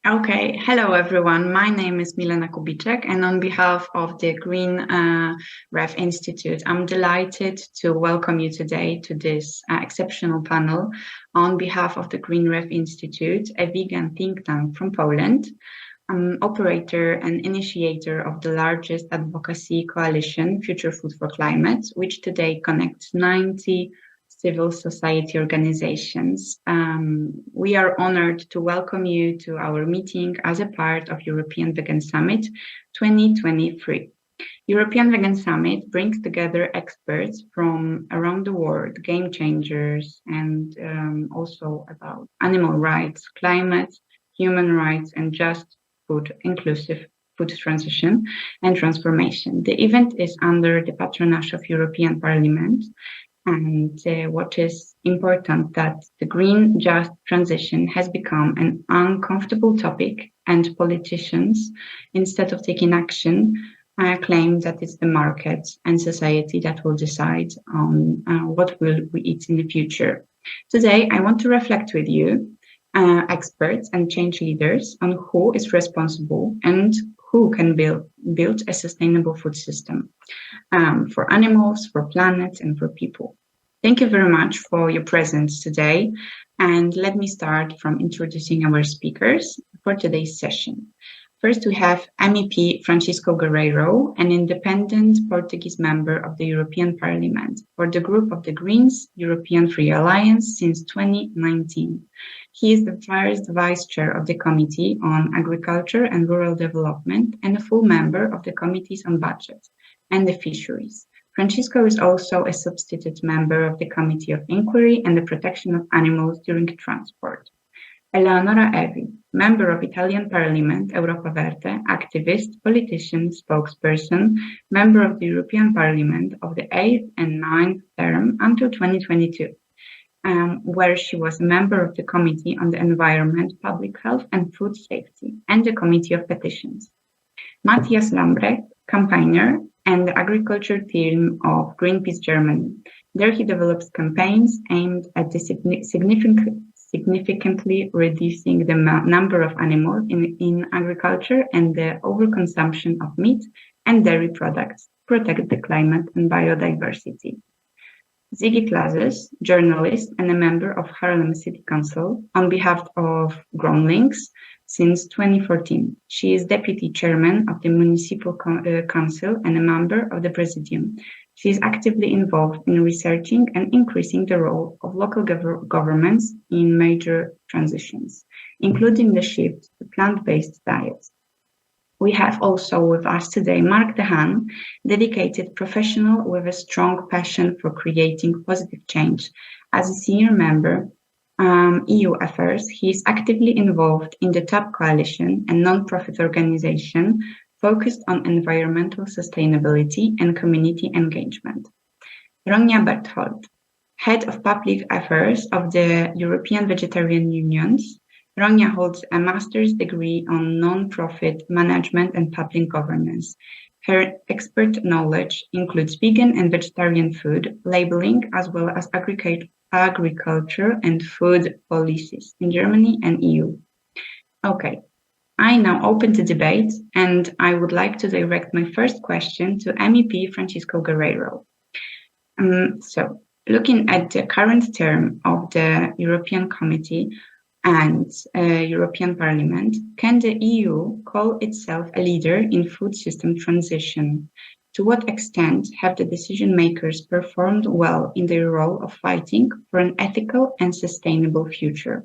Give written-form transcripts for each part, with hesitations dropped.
Okay, hello everyone. My name is Milena Kubiczek, and on behalf of the Green Ref Institute, I'm delighted to welcome you today to this exceptional panel on behalf of the Green Ref Institute, a vegan think tank from Poland, operator and initiator of the largest advocacy coalition, Future Food for Climate, which today connects 90 civil society organizations. We are honored to welcome you to our meeting as a part of European Vegan Summit 2023. European Vegan Summit brings together experts from around the world, game changers, and also about animal rights, climate, human rights, and just food, inclusive food transition and transformation. The event is under the patronage of European Parliament. And what is important that the green just transition has become an uncomfortable topic, and politicians, instead of taking action, claim that it's the market and society that will decide on what will we eat in the future. Today, I want to reflect with you, experts and change leaders, on who is responsible and who can build a sustainable food system for animals, for planet, and for people. Thank you very much for your presence today. And let me start from introducing our speakers for today's session. First, we have MEP Francisco Guerreiro, an independent Portuguese member of the European Parliament for the group of the Greens European Free Alliance since 2019. He is the first vice chair of the Committee on Agriculture and Rural Development and a full member of the Committees on Budget and the Fisheries. Francisco is also a substitute member of the Committee of Inquiry and the Protection of Animals during Transport. Eleonora Evi, member of Italian Parliament, Europa Verde, activist, politician, spokesperson, member of the European Parliament of the 8th and 9th term until 2022, where she was a member of the Committee on the Environment, Public Health and Food Safety and the Committee of Petitions. Matthias Lambrecht, campaigner, and the agriculture team of Greenpeace Germany. There he develops campaigns aimed at significantly reducing the number of animals in agriculture and the overconsumption of meat and dairy products, protect the climate and biodiversity. Ziggy Klazes, journalist and a member of Haarlem City Council on behalf of GroenLinks since 2014. She is deputy chairman of the Municipal Council and a member of the Presidium. She is actively involved in researching and increasing the role of local governments in major transitions, including the shift to plant-based diets. We have also with us today Mark the Haan, dedicated professional with a strong passion for creating positive change. As a senior member, EU affairs, he is actively involved in the TAPP Coalition, a non-profit organization focused on environmental sustainability and community engagement. Ronja Berthold, head of public affairs of the European Vegetarian Unions. Ronja holds a master's degree on non-profit management and public governance. Her expert knowledge includes vegan and vegetarian food labeling, as well as agriculture and food policies in Germany and EU. Okay, I now open the debate, and I would like to direct my first question to MEP Francisco Guerreiro. So, looking at the current term of the European Committee and European Parliament, can the EU call itself a leader in food system transition? To what extent have the decision makers performed well in their role of fighting for an ethical and sustainable future?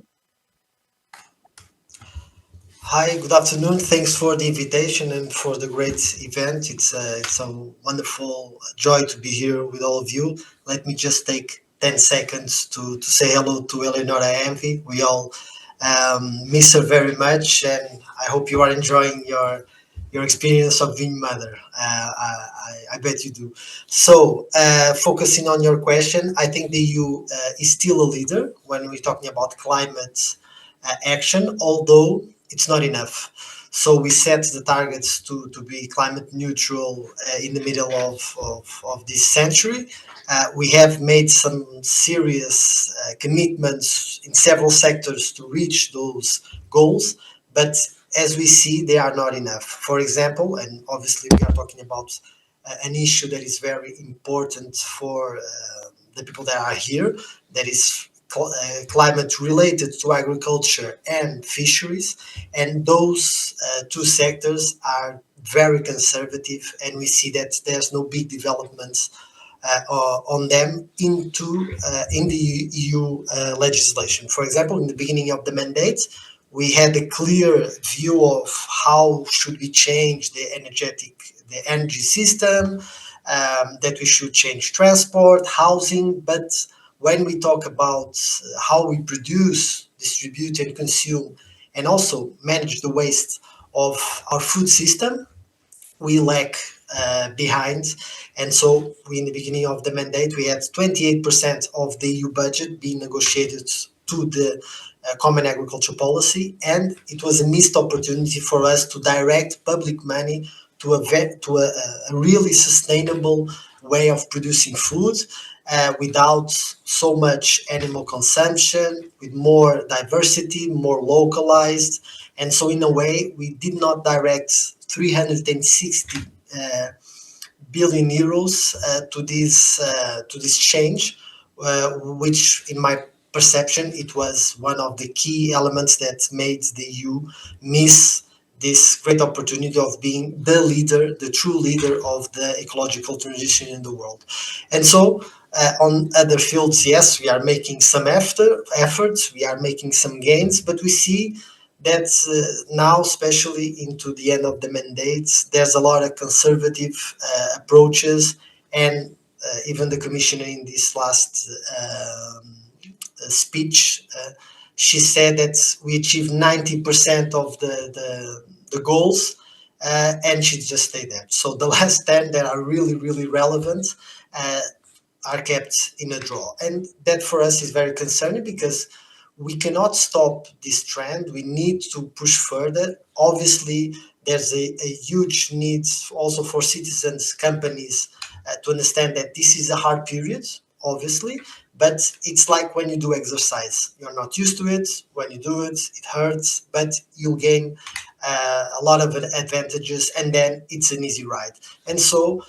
Hi, good afternoon. Thanks for the invitation and for the great event. It's a wonderful joy to be here with all of you. Let me just take 10 seconds to say hello to Eleonora Evi. We all miss her very much, and I hope you are enjoying your experience of being mother. I bet you do. So, focusing on your question, I think the EU is still a leader when we're talking about climate action, although it's not enough. So we set the targets to be climate neutral in the middle of this century. We have made some serious commitments in several sectors to reach those goals, but as we see, they are not enough. For example, and obviously we are talking about an issue that is very important for the people that are here, that is climate related to agriculture and fisheries, and those two sectors are very conservative, and we see that there's no big developments on them in the EU legislation. For example, in the beginning of the mandate, we had a clear view of how should we change the energy system, that we should change transport, housing, but when we talk about how we produce, distribute, and consume, and also manage the waste of our food system, we lack behind. And so we, in the beginning of the mandate, we had 28% of the EU budget being negotiated to the common agriculture policy, and it was a missed opportunity for us to direct public money to a really sustainable way of producing food, without so much animal consumption, with more diversity, more localized. And so in a way, we did not direct 360 billion euros to this change, which in my perception, it was one of the key elements that made the EU miss this great opportunity of being the leader, the true leader of the ecological transition in the world. And so on other fields, yes, we are making some efforts, we are making some gains, but we see that now, especially into the end of the mandates, there's a lot of conservative approaches, and even the commissioner in this last speech, she said that we achieved 90% of the goals, and she just stayed there. So the last 10 that are really, really relevant are kept in a draw. And that for us is very concerning, because we cannot stop this trend. We need to push further. Obviously, there's a huge need also for citizens, companies, to understand that this is a hard period, obviously, but it's like when you do exercise. You're not used to it. When you do it, it hurts, but you gain a lot of advantages, and then it's an easy ride. And so,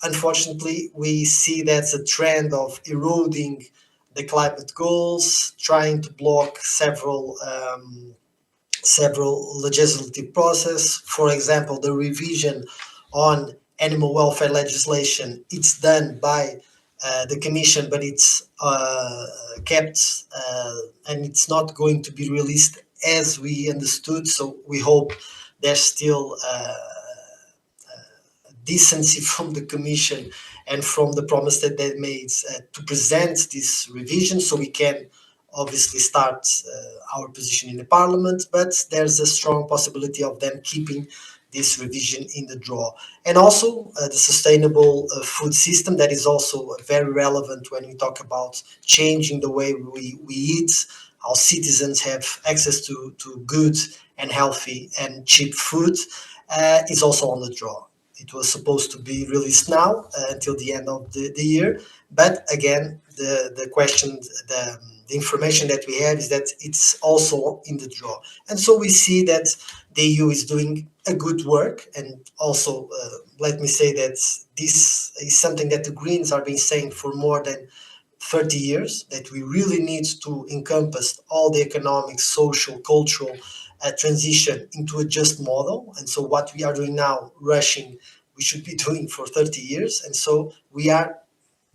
unfortunately, we see that's a trend of eroding the climate goals, trying to block several legislative process. For example, the revision on animal welfare legislation, it's done by the Commission, but it's kept and it's not going to be released as we understood. So we hope there's still decency from the Commission and from the promise that they made to present this revision, so we can obviously start our position in the Parliament, but there's a strong possibility of them keeping this revision in the draw. And also the sustainable food system, that is also very relevant when we talk about changing the way we eat, how citizens have access to good and healthy and cheap food, is also on the draw. It was supposed to be released now until the end of the year, but again, the question, the information that we have is that it's also in the draw. And so we see that the EU is doing a good work, and also let me say that this is something that the Greens have been saying for more than 30 years, that we really need to encompass all the economic, social, cultural transition into a just model. And so what we are doing now, rushing, we should be doing for 30 years. And so we are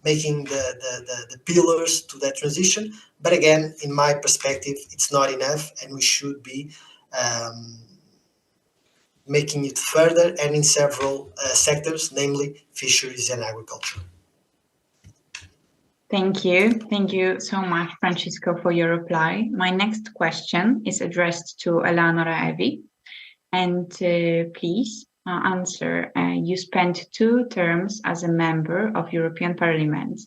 making the pillars to that transition. But again, in my perspective, it's not enough, and we should be making it further, and in several sectors, namely fisheries and agriculture. Thank you. Thank you so much, Francisco, for your reply. My next question is addressed to Eleonora Evi. And please answer. You spent 2 terms as a member of European Parliament,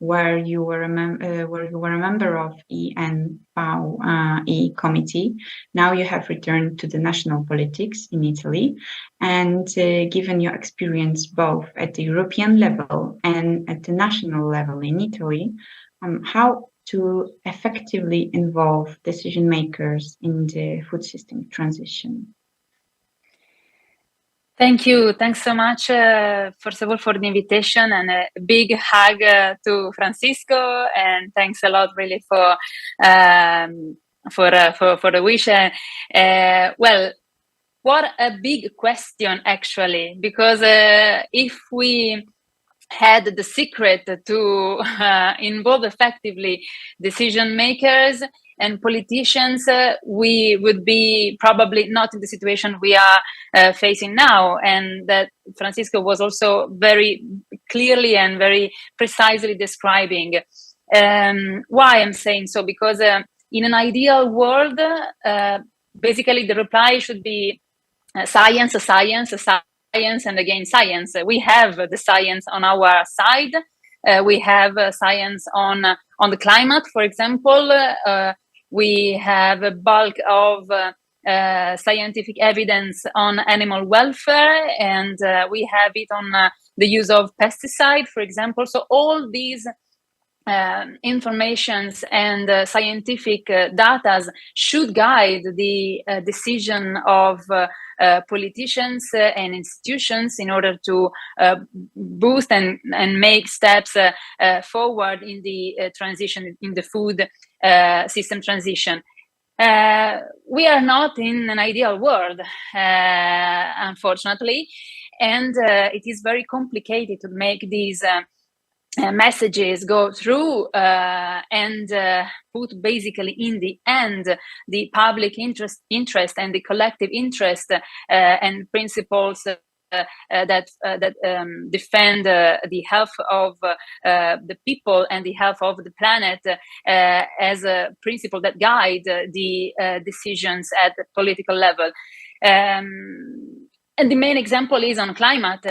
where you were a member of ENVE committee. Now you have returned to the national politics in Italy, and given your experience both at the European level and at the national level in Italy, how to effectively involve decision makers in the food system transition? Thank you. Thanks so much, first of all, for the invitation, and a big hug to Francisco. And thanks a lot, really, for the wish. Well, what a big question, actually, because if we had the secret to involve effectively decision makers and politicians, we would be probably not in the situation we are facing now, and that Francisco was also very clearly and very precisely describing. Why I'm saying so? Because in an ideal world, basically the reply should be science, science, science, and again science. We have the science on our side. We have science on the climate, for example. We have a bulk of scientific evidence on animal welfare, and we have it on the use of pesticide, for example. So all these informations and scientific data should guide the decision of politicians and institutions in order to boost and make steps forward in the transition, in the food system transition. We are not in an ideal world, unfortunately, and it is very complicated to make these messages go through and put basically in the end the public interest and the collective interest and principles that defend the health of the people and the health of the planet as a principle that guide the decisions at the political level. And the main example is on climate.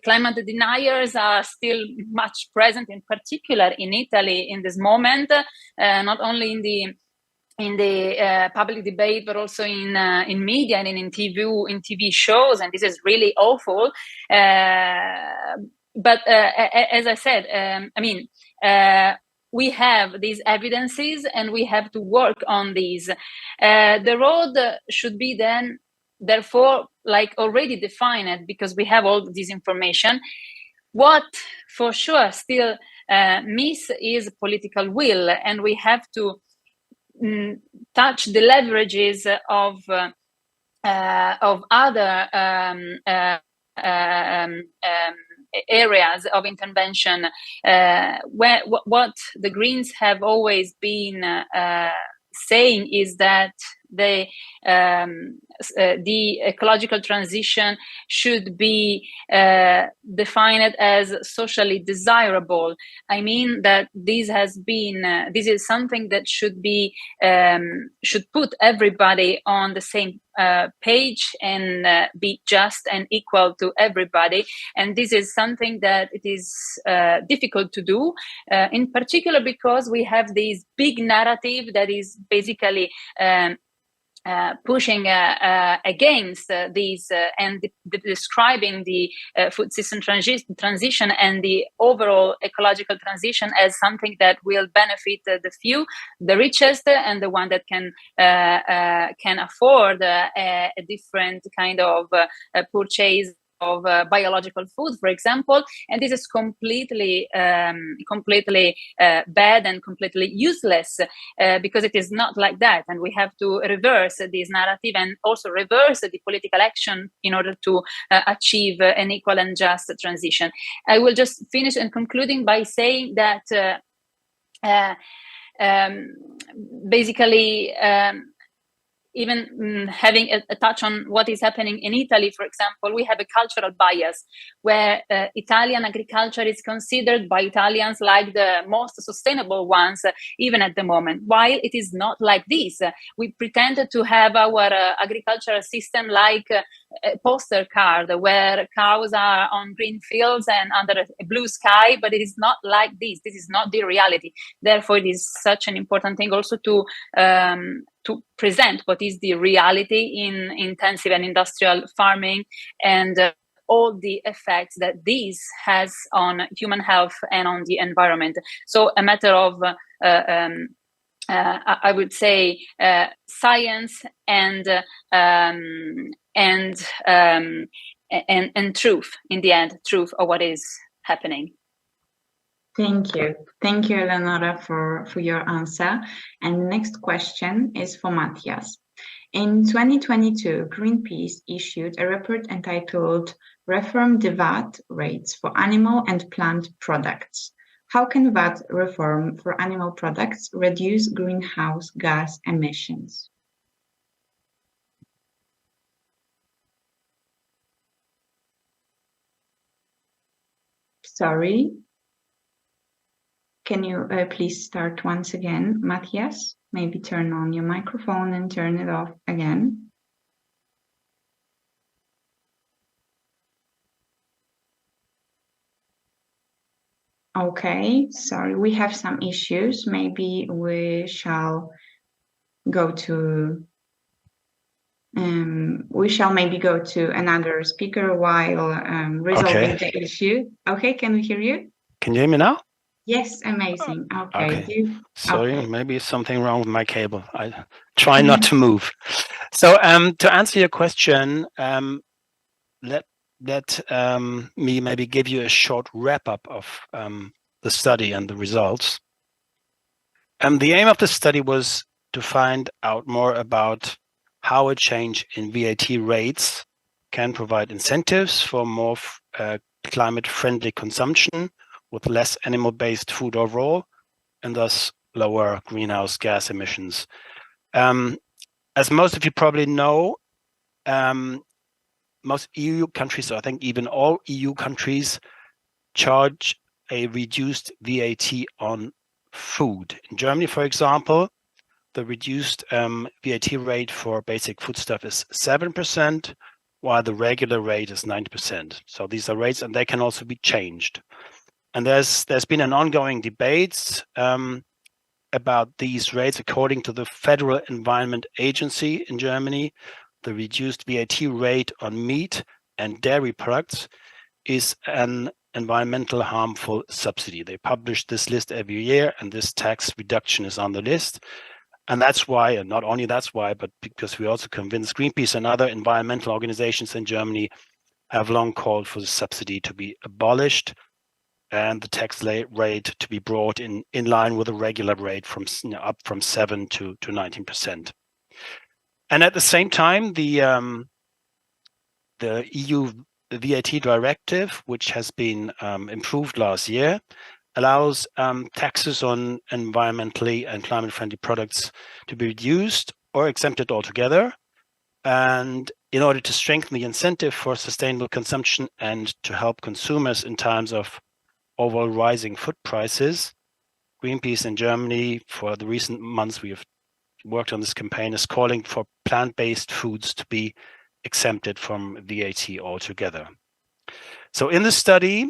Climate deniers are still much present, in particular in Italy in this moment, not only in the public debate, but also in media and in TV shows, and this is really awful. But as I said, we have these evidences, and we have to work on these. The road should be then, therefore, like already defined, because we have all this information. What for sure still miss is political will, and we have to touch the leverages of other areas of intervention. What the Greens have always been saying is that the ecological transition should be defined as socially desirable. I mean that this is something that should put everybody on the same page and be just and equal to everybody. And this is something that it is difficult to do, in particular because we have this big narrative that is basically pushing against these and describing the food system transition and the overall ecological transition as something that will benefit the few, the richest, and the one that can afford a different kind of purchase of biological food, for example. And this is completely bad and completely useless, because it is not like that. And we have to reverse this narrative and also reverse the political action in order to achieve an equal and just transition. I will just finish and concluding by saying that basically even having a touch on what is happening in Italy, for example, we have a cultural bias where Italian agriculture is considered by Italians like the most sustainable ones, even at the moment, while it is not like this. We pretend to have our agricultural system like a poster card where cows are on green fields and under a blue sky, but it is not like this. This is not the reality. Therefore, it is such an important thing also to present what is the reality in intensive and industrial farming and all the effects that this has on human health and on the environment. So a matter of I would say science and truth, in the end, truth of what is happening. Thank you. Thank you, Eleonora, for your answer. And the next question is for Matthias. In 2022, Greenpeace issued a report entitled Reform the VAT Rates for Animal and Plant Products. How can VAT reform for animal products reduce greenhouse gas emissions? Sorry. Can you please start once again, Matthias? Maybe turn on your microphone and turn it off again. Okay, sorry, we have some issues. Maybe we shall go to another speaker while resolving the issue. Okay, can we hear you? Can you hear me now? Yes, amazing. Okay. Sorry, maybe something wrong with my cable. I try not to move. So to answer your question, let me maybe give you a short wrap up of the study and the results. The aim of the study was to find out more about how a change in VAT rates can provide incentives for more climate-friendly consumption with less animal-based food overall, and thus lower greenhouse gas emissions. As most of you probably know, most EU countries, I think even all EU countries, charge a reduced VAT on food. In Germany, for example, the reduced VAT rate for basic foodstuff is 7%, while the regular rate is 9%. So these are rates, and they can also be changed. And there's been an ongoing debate about these rates. According to the Federal Environment Agency in Germany, the reduced VAT rate on meat and dairy products is an environmental harmful subsidy. They publish this list every year, and this tax reduction is on the list. And that's why, and not only that's why, but because we also convinced Greenpeace and other environmental organizations in Germany have long called for the subsidy to be abolished and the tax rate to be brought in line with a regular rate from up from 7 to 19%. And at the same time, the EU VAT directive, which has been improved last year, allows taxes on environmentally and climate-friendly products to be reduced or exempted altogether. And in order to strengthen the incentive for sustainable consumption and to help consumers in times of overall rising food prices, Greenpeace in Germany, for the recent months we have worked on this campaign, is calling for plant-based foods to be exempted from VAT altogether. So in the study,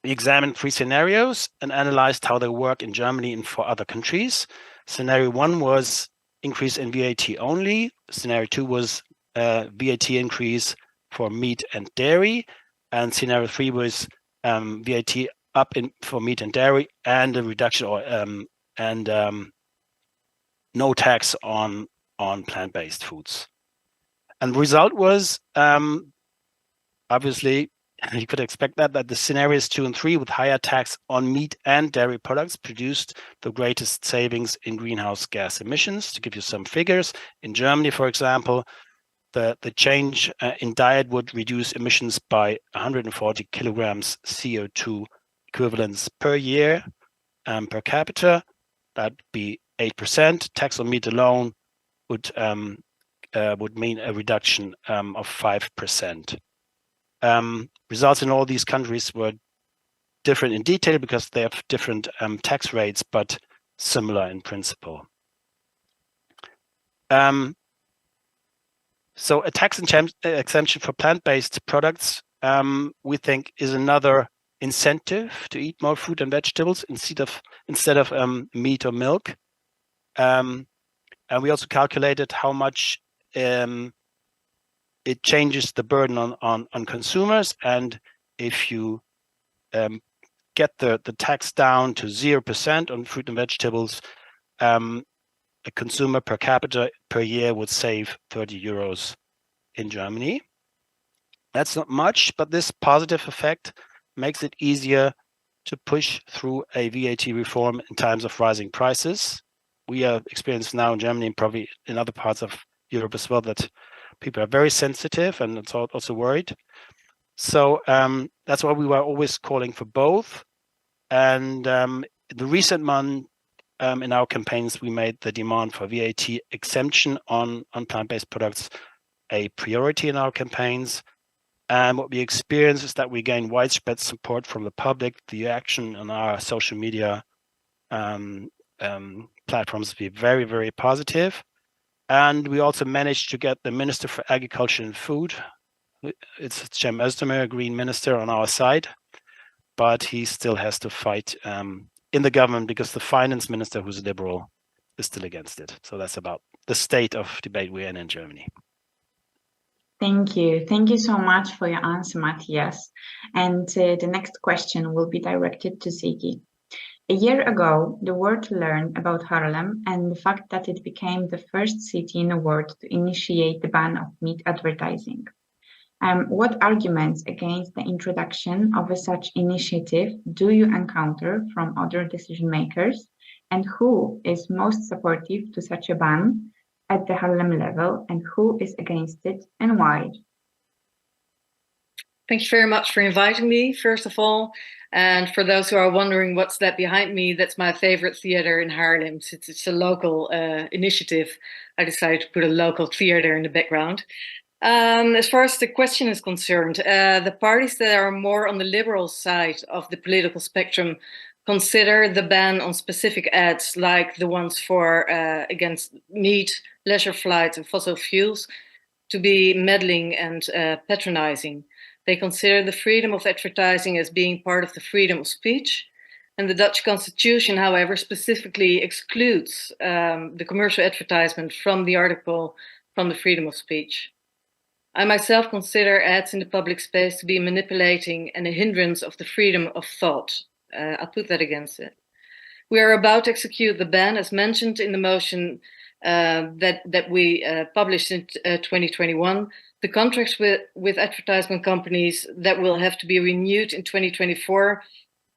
we examined 3 scenarios and analyzed how they work in Germany and for other countries. Scenario 1 was increase in VAT only. Scenario 2 was VAT increase for meat and dairy. And scenario 3 was VAT up for meat and dairy and a reduction or no tax on plant-based foods. And the result was obviously, you could expect that the scenarios 2 and 3 with higher tax on meat and dairy products produced the greatest savings in greenhouse gas emissions. To give you some figures, in Germany, for example, the change in diet would reduce emissions by 140 kilograms CO2 equivalents per year per capita. That'd be 8%. Tax on meat alone would mean a reduction of 5%. Results in all these countries were different in detail because they have different tax rates, but similar in principle. So a tax exemption for plant-based products, we think, is another incentive to eat more fruit and vegetables instead of meat or milk. And we also calculated how much it changes the burden on consumers, and if you get the tax down to 0% on fruit and vegetables, a consumer per capita per year would save 30 euros in Germany. That's not much, but this positive effect makes it easier to push through a VAT reform in times of rising prices. We are experiencing now in Germany and probably in other parts of Europe as well that people are very sensitive and it's also worried. So that's why we were always calling for both. And the recent month in our campaigns, we made the demand for VAT exemption on plant-based products a priority in our campaigns. And what we experience is that we gain widespread support from the public. The action on our social media platforms be very, very positive. And we also managed to get the Minister for Agriculture and Food, it's Cem Özdemir, a Green Minister, on our side, but he still has to fight in the government because the Finance Minister, who's liberal, is still against it. So that's about the state of debate we're in Germany. Thank you. Thank you so much for your answer, Matthias. And the next question will be directed to Ziggy. A year ago, the world learned about Haarlem and the fact that it became the first city in the world to initiate the ban of meat advertising. What arguments against the introduction of such initiative do you encounter from other decision makers, and who is most supportive to such a ban at the Haarlem level, and who is against it and why? Thank you very much for inviting me, first of all. And for those who are wondering what's that behind me, that's my favorite theater in Haarlem. Since it's a local initiative, I decided to put a local theater in the background. As far as the question is concerned, the parties that are more on the liberal side of the political spectrum consider the ban on specific ads, like the ones for against meat, leisure flights, and fossil fuels, to be meddling and patronizing. They consider the freedom of advertising as being part of the freedom of speech. And the Dutch constitution, however, specifically excludes the commercial advertisement from the article from the freedom of speech. I myself consider ads in the public space to be manipulating and a hindrance of the freedom of thought. I'll put that against it. We are about to execute the ban, as mentioned in the motion that we published in 2021. The contracts with advertisement companies that will have to be renewed in 2024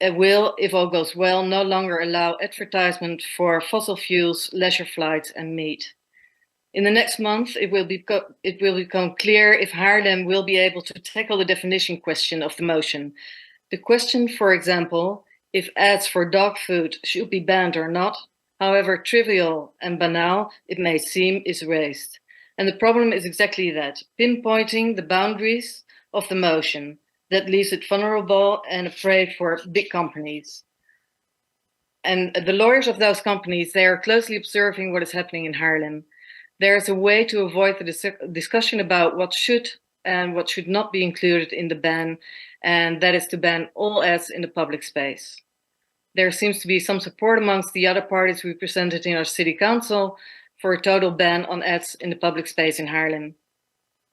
will, if all goes well, no longer allow advertisement for fossil fuels, leisure flights, and meat. In the next month, it will become clear if Haarlem will be able to tackle the definition question of the motion. The question, for example, if ads for dog food should be banned or not, however trivial and banal it may seem, is raised. And the problem is exactly that, pinpointing the boundaries of the motion that leaves it vulnerable and a prey for big companies. And the lawyers of those companies, they are closely observing what is happening in Haarlem. There is a way to avoid the discussion about what should and what should not be included in the ban, and that is to ban all ads in the public space. There seems to be some support amongst the other parties represented in our city council for a total ban on ads in the public space in Haarlem.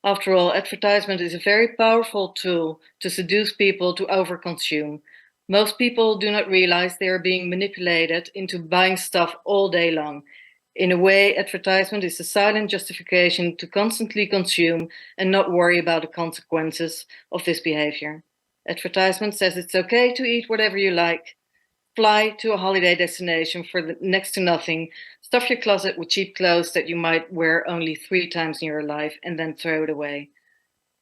After all, advertisement is a very powerful tool to seduce people to overconsume. Most people do not realize they are being manipulated into buying stuff all day long. In a way, advertisement is a silent justification to constantly consume and not worry about the consequences of this behavior. Advertisement says it's okay to eat whatever you like, fly to a holiday destination for next to nothing, stuff your closet with cheap clothes that you might wear only 3 times in your life, and then throw it away.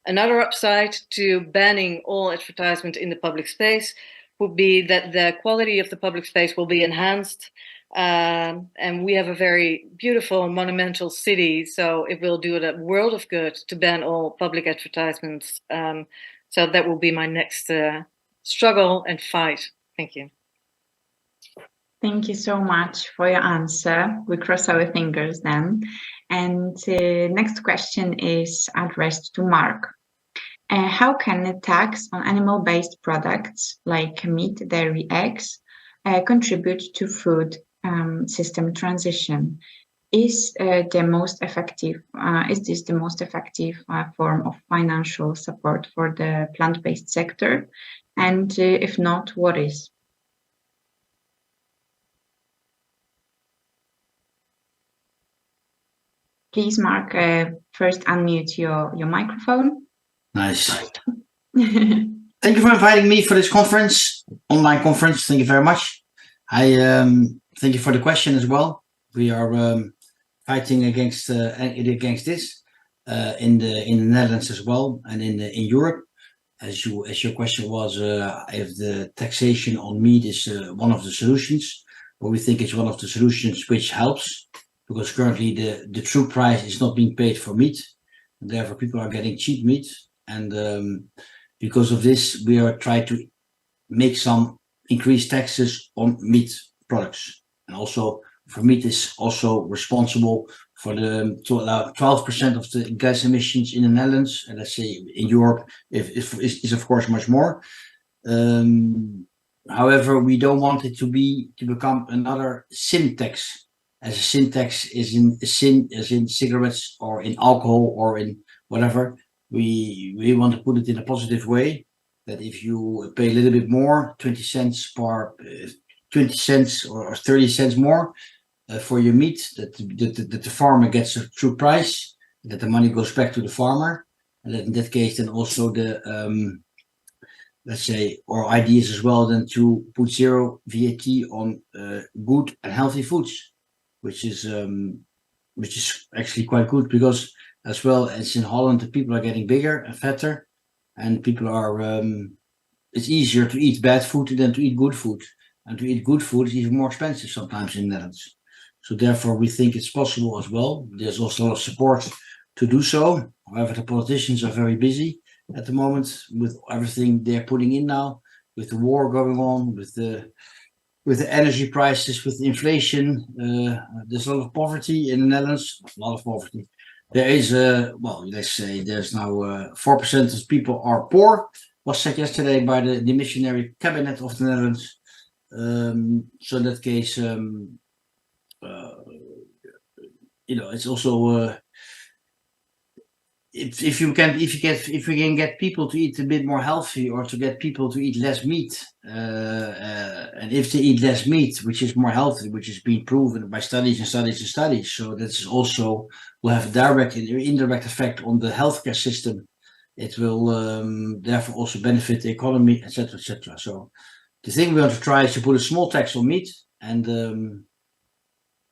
Another upside to banning all advertisement in the public space would be that the quality of the public space will be enhanced. And we have a very beautiful monumental city, so it will do a world of good to ban all public advertisements. So that will be my next struggle and fight. Thank you. Thank you so much for your answer. We cross our fingers then. And next question is addressed to Mark. How can a tax on animal-based products like meat, dairy, eggs contribute to food system transition? Is the most effective? Is this the most effective form of financial support for the plant-based sector? And if not, what is? Please, Mark, first unmute your microphone. Nice. Thank you for inviting me for this conference, online conference. Thank you very much. I thank you for the question as well. We are fighting against this in the Netherlands as well, and in Europe. As your question was, if the taxation on meat is one of the solutions, but we think it's one of the solutions which helps, because currently the true price is not being paid for meat, and therefore people are getting cheap meat, and because of this we are trying to make some increased taxes on meat products, and also for meat is also responsible for to allow 12% of the gas emissions in the Netherlands, and let's say in Europe is of course much more. However, we don't want it to become another sin tax, as a sin tax is in a sin as in cigarettes or in alcohol or in whatever. We want to put it in a positive way, that if you pay a little bit more, 20 cents or 30 cents more for your meat, that the farmer gets a true price, that the money goes back to the farmer, and that in that case then also the let's say our idea is as well then to put zero VAT on good and healthy foods, which is actually quite good, because as well as in Holland the people are getting bigger and fatter, and people are it's easier to eat bad food than to eat good food, and to eat good food is even more expensive sometimes in the Netherlands. So therefore we think it's possible as well. There's also a lot of support to do so. However, the politicians are very busy at the moment with everything they're putting in now, with the war going on, with the energy prices, with inflation. There's a lot of poverty in the Netherlands, a lot of poverty. There is well, let's say there's now 4% of people are poor, was said yesterday by the missionary cabinet of the Netherlands. So in that case, you know, it's also if we can get people to eat a bit more healthy, or to get people to eat less meat, and if they eat less meat, which is more healthy, which is being proven by studies and studies and studies, so that's also will have a direct and indirect effect on the healthcare system. It will therefore also benefit the economy, etc., etc. So the thing we want to try is to put a small tax on meat, and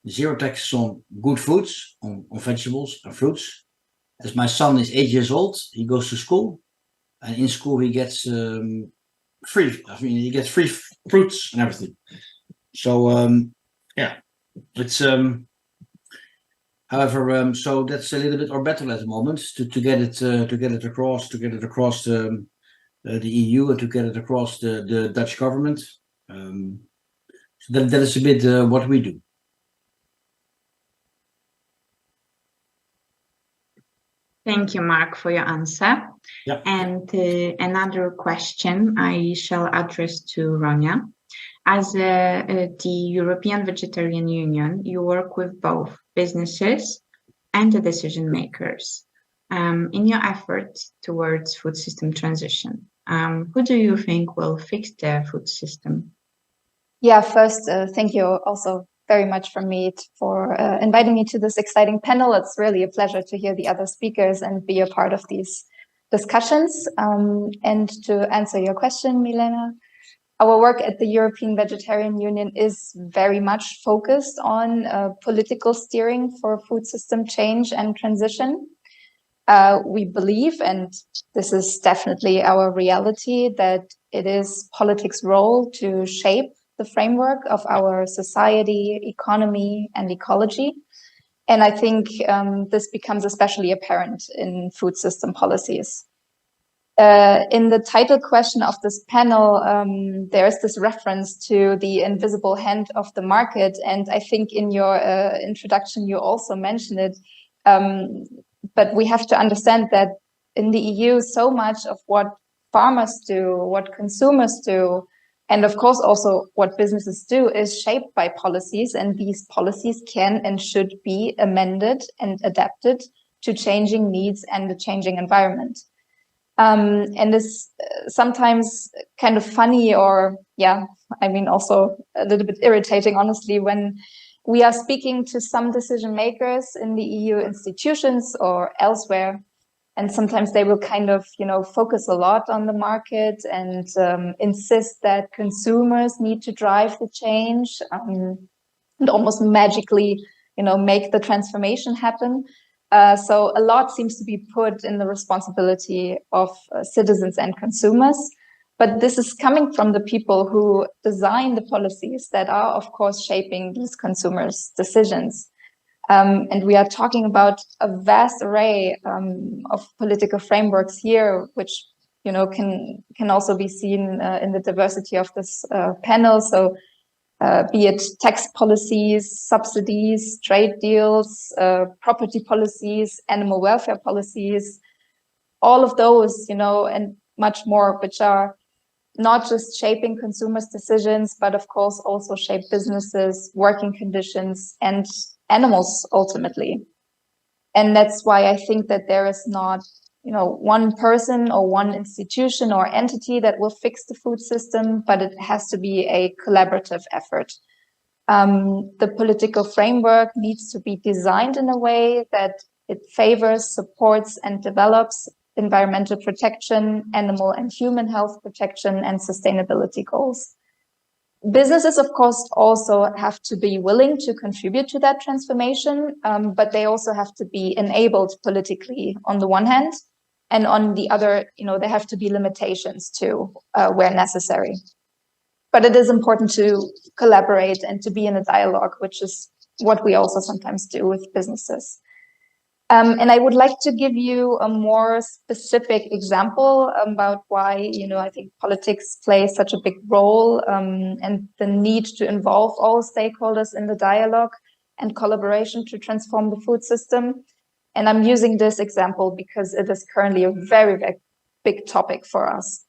zero taxes on good foods, on vegetables and fruits. As my son is 8 years old, he goes to school, and in school he gets free. I mean, he gets free fruits and everything. So yeah, it's however, so that's a little bit our battle at the moment to get it across the EU, and to get it across the Dutch government. So that is a bit what we do. Thank you, Mark, for your answer. Yep. And another question I shall address to Ronja. As the European Vegetarian Union, you work with both businesses and the decision makers in your efforts towards food system transition. Who do you think will fix the food system? Yeah, first, thank you also very much from me for inviting me to this exciting panel. It's really a pleasure to hear the other speakers and be a part of these discussions. And to answer your question, Milena, our work at the European Vegetarian Union is very much focused on political steering for food system change and transition. We believe, and this is definitely our reality, that it is politics' role to shape the framework of our society, economy, and ecology. And I think this becomes especially apparent in food system policies. In the title question of this panel, there is this reference to the invisible hand of the market. And I think in your introduction, you also mentioned it. But we have to understand that in the EU, so much of what farmers do, what consumers do, And of course, also what businesses do is shaped by policies, and these policies can and should be amended and adapted to changing needs and the changing environment. And it's sometimes kind of funny, or also a little bit irritating, honestly, when we are speaking to some decision makers in the EU institutions or elsewhere, and sometimes they will kind of, focus a lot on the market and insist that consumers need to drive the change and almost magically, make the transformation happen. So a lot seems to be put in the responsibility of citizens and consumers. But this is coming from the people who design the policies that are, of course, shaping these consumers' decisions. And we are talking about a vast array of political frameworks here, which can also be seen in the diversity of this panel. So be it tax policies, subsidies, trade deals, property policies, animal welfare policies, all of those, and much more, which are not just shaping consumers' decisions, but of course also shape businesses, working conditions, and animals ultimately. And that's why I think that there is not, one person or one institution or entity that will fix the food system, but it has to be a collaborative effort. The political framework needs to be designed in a way that it favors, supports, and develops environmental protection, animal and human health protection, and sustainability goals. Businesses, of course, also have to be willing to contribute to that transformation, but they also have to be enabled politically on the one hand, and on the other, there have to be limitations too, where necessary. But it is important to collaborate and to be in a dialogue, which is what we also sometimes do with businesses. And I would like to give you a more specific example about why, I think politics plays such a big role and the need to involve all stakeholders in the dialogue and collaboration to transform the food system. And I'm using this example because it is currently a very, very big topic for us.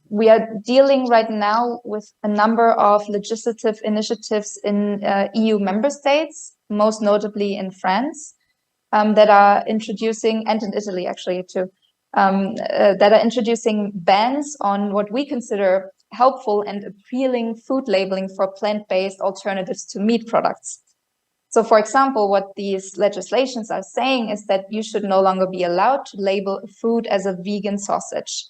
We are dealing right now with a number of legislative initiatives in EU member states, most notably in France, that are introducing, and in Italy actually too, that are introducing bans on what we consider helpful and appealing food labeling for plant-based alternatives to meat products. So for example, what these legislations are saying is that you should no longer be allowed to label a food as a vegan sausage.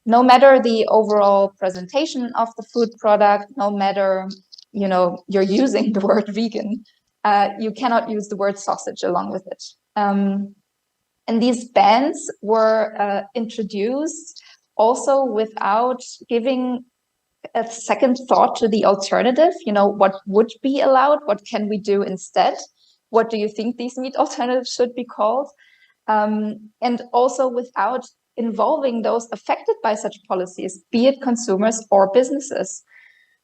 No matter the overall presentation of the food product, no matter, you're using the word vegan, you cannot use the word sausage along with it. And these bans were introduced also without giving a second thought to the alternative. What would be allowed? What can we do instead? What do you think these meat alternatives should be called? And also without involving those affected by such policies, be it consumers or businesses.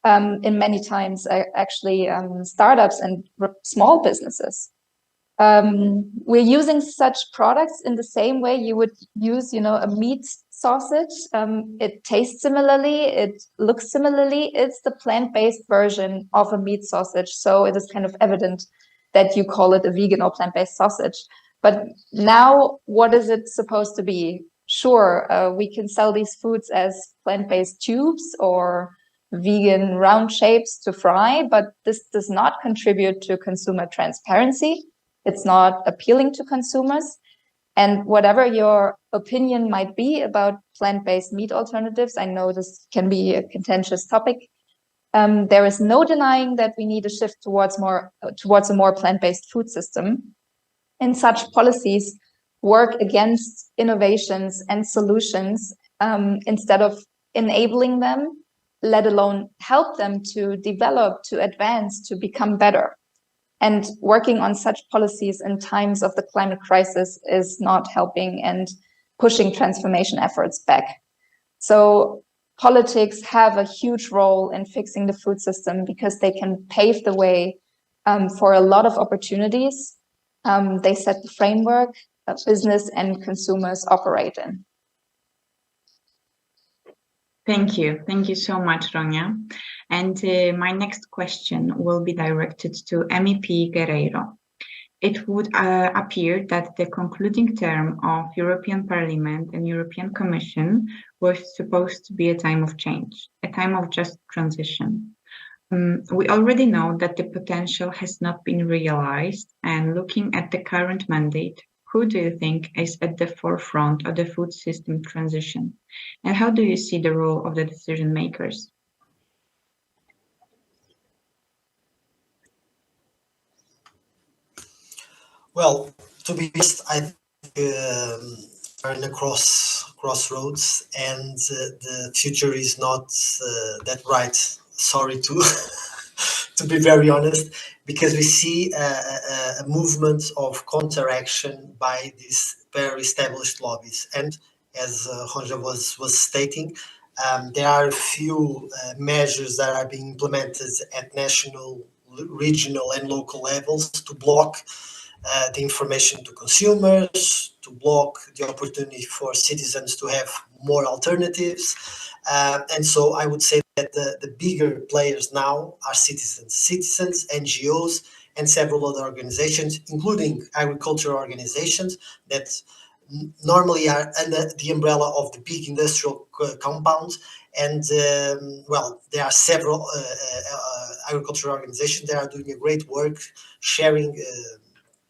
In many times, actually, startups and small businesses. We're using such products in the same way you would use, a meat sausage. It tastes similarly, it looks similarly. It's the plant-based version of a meat sausage. So it is kind of evident that you call it a vegan or plant-based sausage. But now, what is it supposed to be? Sure, we can sell these foods as plant-based tubes or vegan round shapes to fry, but this does not contribute to consumer transparency. It's not appealing to consumers. And whatever your opinion might be about plant-based meat alternatives, I know this can be a contentious topic. There is no denying that we need a shift towards a more plant-based food system. And such policies work against innovations and solutions instead of enabling them, let alone help them to develop, to advance, to become better. And working on such policies in times of the climate crisis is not helping and pushing transformation efforts back. So politics have a huge role in fixing the food system because they can pave the way for a lot of opportunities. They set the framework that business and consumers operate in. Thank you. Thank you so much, Ronja. And my next question will be directed to MEP Guerreiro. It would appear that the concluding term of European Parliament and European Commission was supposed to be a time of change, a time of just transition. We already know that the potential has not been realized, and looking at the current mandate, who do you think is at the forefront of the food system transition? And how do you see the role of the decision makers? Well, to be honest, I think are in a crossroads, and the future is not that bright. Sorry to to be very honest, because we see a movement of counteraction by these very established lobbies. And as Ronja was stating, there are a few measures that are being implemented at national, regional, and local levels to block the information to consumers, to block the opportunity for citizens to have more alternatives. And so I would say that the bigger players now are citizens, NGOs, and several other organizations, including agricultural organizations that normally are under the umbrella of the big industrial compounds. And well, there are several agricultural organizations that are doing a great work, sharing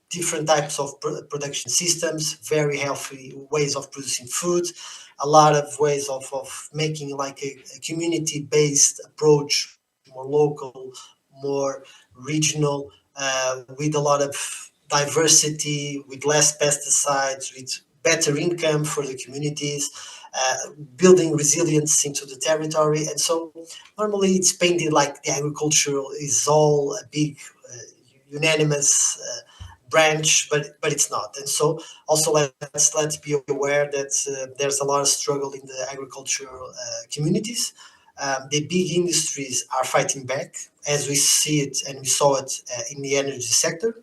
different types of production systems, very healthy ways of producing food, a lot of ways of making like a community-based approach, more local, more regional, with a lot of diversity, with less pesticides, with better income for the communities, building resilience into the territory. And so normally it's painted like the agricultural is all a big unanimous branch, but it's not. And so also let's be aware that there's a lot of struggle in the agricultural communities. The big industries are fighting back, as we see it and we saw it in the energy sector.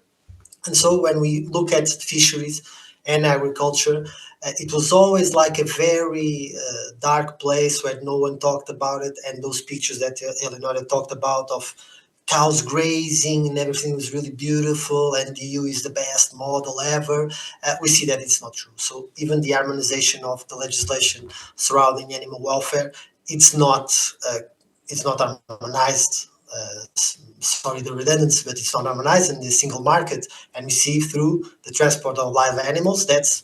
And so when we look at fisheries and agriculture, it was always like a very dark place where no one talked about it. And those pictures that Eleonora talked about of cows grazing and everything was really beautiful and the EU is the best model ever. We see that it's not true. So even the harmonization of the legislation surrounding animal welfare, it's not harmonized. Sorry, the redundancy, but it's not harmonized in the single market. And we see through the transport of live animals, there's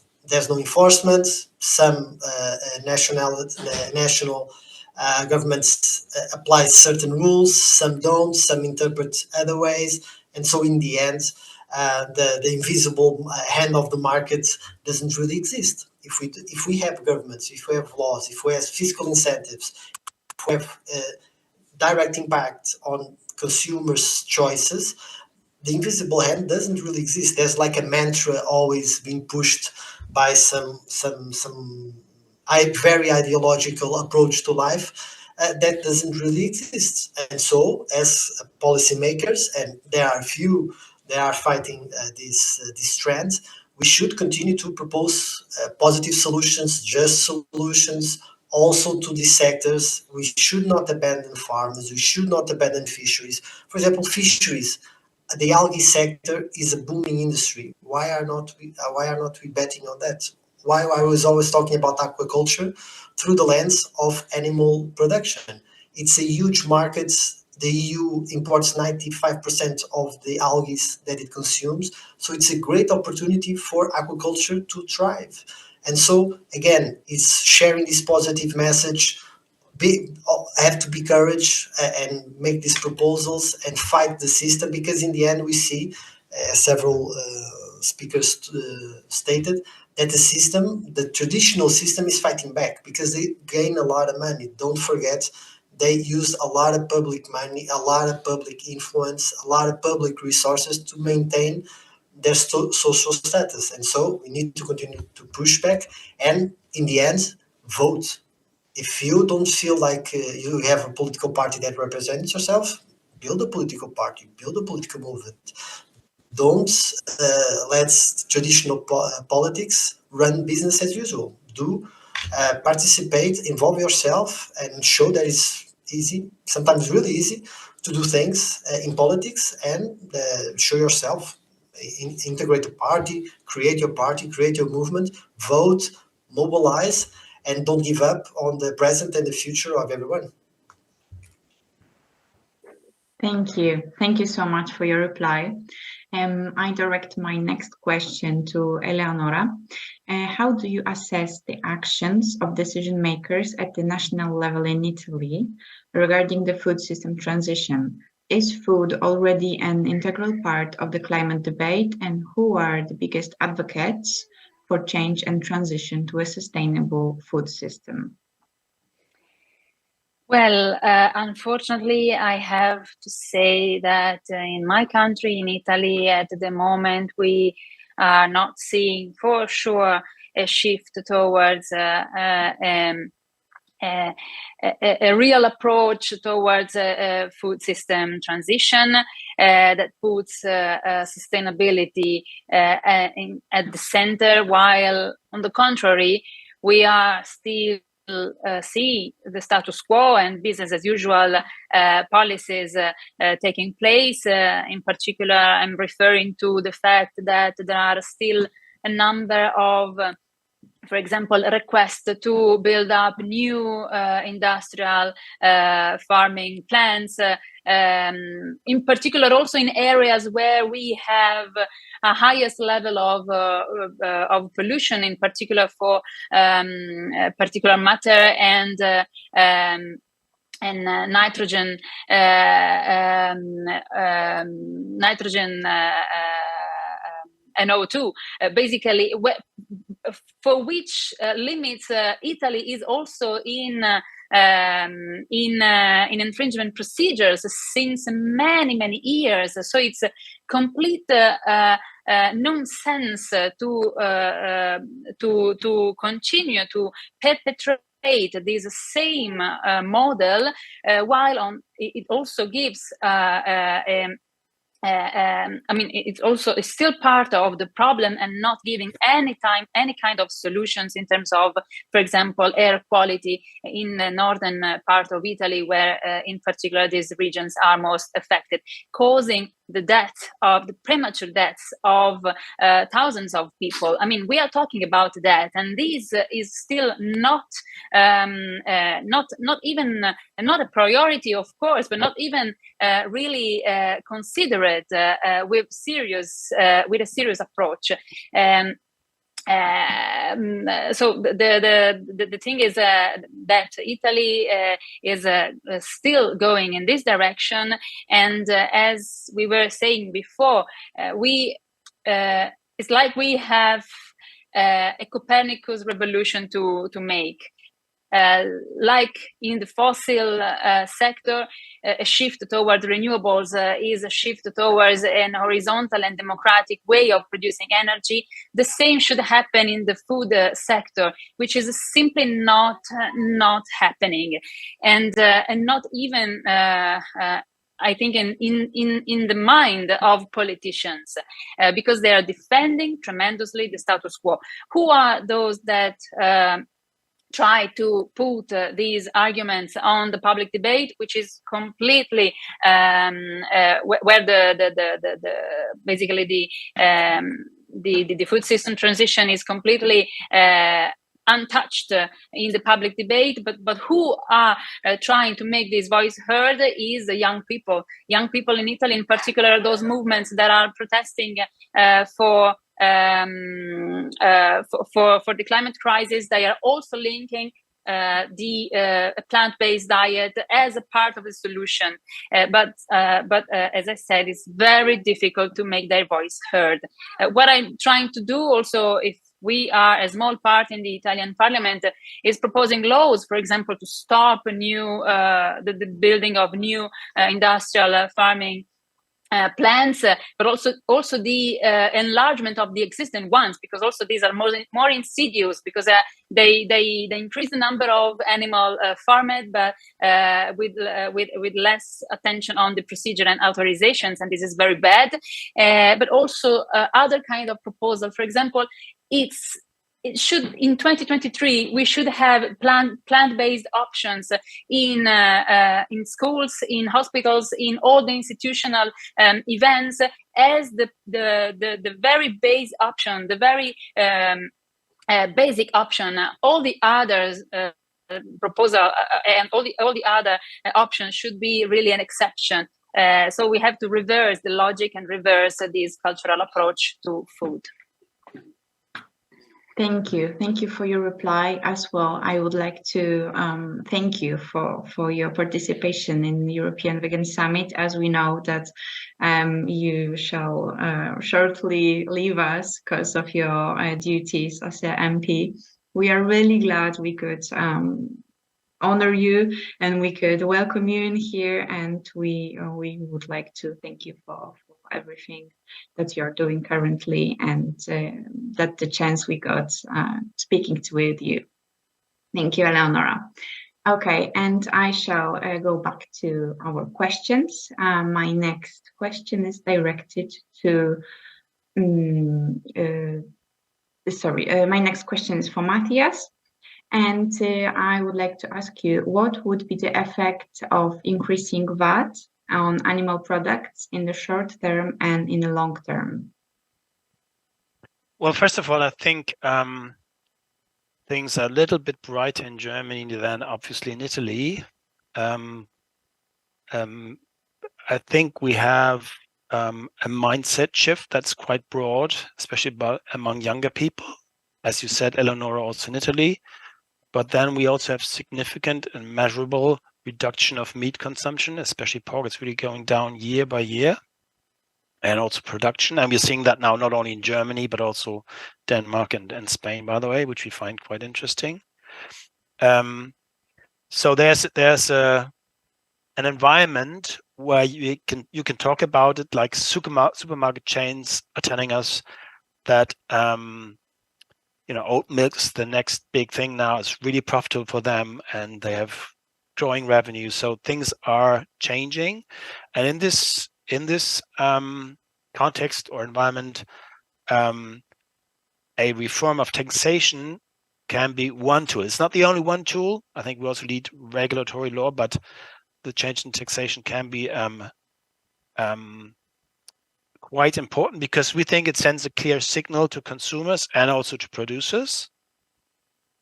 no enforcement. Some national governments apply certain rules, some don't, some interpret other ways. And so in the end, the invisible hand of the market doesn't really exist. If we have governments, if we have laws, if we have fiscal incentives, if we have direct impact on consumers' choices, the invisible hand doesn't really exist. There's like a mantra always being pushed by some very ideological approach to life that doesn't really exist. And so as policymakers, and there are few that are fighting these trends, we should continue to propose positive solutions, just solutions, also to these sectors. We should not abandon farmers. We should not abandon fisheries. For example, fisheries. The algae sector is a booming industry. Why are not we betting on that? Why I was always talking about aquaculture through the lens of animal production. It's a huge market. The EU imports 95% of the algae that it consumes. So it's a great opportunity for aquaculture to thrive. And so, again, it's sharing this positive message. Have to be courage and make these proposals and fight the system, because in the end we see several speakers stated that the traditional system is fighting back because they gain a lot of money. Don't forget, they use a lot of public money, a lot of public influence, a lot of public resources to maintain their social status. And so we need to continue to push back and in the end, vote. If you don't feel like you have a political party that represents yourself, build a political party, build a political movement. Don't let traditional politics run business as usual. Do participate, involve yourself, and show that it's easy, sometimes really easy, to do things in politics, and show yourself, integrate a party, create your movement, vote, mobilize, and don't give up on the present and the future of everyone. Thank you. Thank you so much for your reply. I direct my next question to Eleonora. How do you assess the actions of decision makers at the national level in Italy regarding the food system transition? Is food already an integral part of the climate debate, and who are the biggest advocates for change and transition to a sustainable food system? Well, unfortunately, I have to say that in my country, in Italy, at the moment, we are not seeing for sure a shift towards a real approach towards a food system transition that puts sustainability at the center, while on the contrary, we are still see the status quo and business as usual policies taking place. In particular, I'm referring to the fact that there are still a number of, for example, requests to build up new industrial farming plants, in particular also in areas where we have a highest level of pollution, in particular for particular matter and nitrogen NO2, basically, for which limits Italy is also in infringement procedures since many years. So it's a complete nonsense to continue to perpetrate this same model, while it also gives I mean, it's still part of the problem and not giving any kind of solutions in terms of, for example, air quality in the northern part of Italy, where in particular these regions are most affected, causing the premature deaths of thousands of people. I mean, we are talking about that, and this is still not even not a priority, of course, but not even really considerate with a serious approach. So the thing is that Italy is still going in this direction, and as we were saying before, it's like we have a Copernicus revolution to make. Like in the fossil sector, a shift towards renewables is a shift towards an horizontal and democratic way of producing energy. The same should happen in the food sector, which is simply not happening, and not even I think in the mind of politicians, because they are defending tremendously the status quo. Who are those that try to put these arguments on the public debate, which is completely where basically the food system transition is completely untouched in the public debate, but who are trying to make this voice heard is the young people in Italy, in particular those movements that are protesting for the climate crisis. They are also linking the plant-based diet as a part of the solution, but as I said, it's very difficult to make their voice heard. What I'm trying to do also, if we are a small part in the Italian Parliament, is proposing laws, for example, to stop the building of new industrial farming plants, but also the enlargement of the existing ones, because also these are more insidious, because they increase the number of animal farmed, but with less attention on the procedure and authorizations, and this is very bad. But also other kind of proposal, for example, it's it should, in 2023, we should have plant-based options in schools, in hospitals, in all the institutional events, as the very base option, the very basic option. All the others proposal and all the other options should be really an exception. So we have to reverse the logic and reverse this cultural approach to food. Thank you for your reply as well. I would like to thank you for your participation in the European Vegan Summit, as we know that you shall shortly leave us because of your duties as an MP. We are really glad we could honor you and we could welcome you in here, and we would like to thank you for everything that you're doing currently, and that the chance we got speaking with you. Thank you, Eleonora. Okay, and I shall go back to our questions. My next question is directed to my next question is for Matthias. And I would like to ask you, what would be the effect of increasing VAT on animal products in the short term and in the long term? Well, first of all, I think things are a little bit brighter in Germany than obviously in Italy. I think we have a mindset shift that's quite broad, especially among younger people, as you said, Eleonora, also in Italy. But then we also have significant and measurable reduction of meat consumption, especially pork. It's really going down year by year, and also production. And we're seeing that now not only in Germany, but also Denmark and Spain, by the way, which we find quite interesting. So there's an environment where you can talk about it, like supermarket chains are telling us that oat milk's the next big thing now. It's really profitable for them, and they have growing revenue. So things are changing, and in this context or environment, a reform of taxation can be one tool. It's not the only one tool. I think we also need regulatory law, but the change in taxation can be quite important, because we think it sends a clear signal to consumers and also to producers.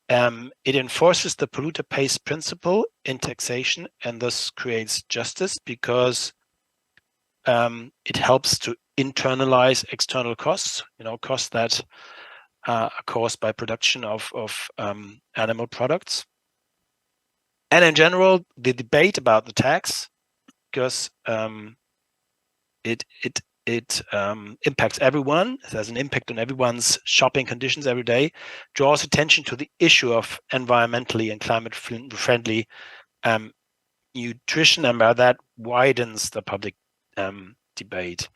It enforces the polluter pays principle in taxation, and thus creates justice, because it helps to internalize external costs, costs that are caused by production of animal products. And in general, the debate about the tax, because it impacts everyone, it has an impact on everyone's shopping conditions every day, draws attention to the issue of environmentally and climate-friendly nutrition, and by that widens the public debate.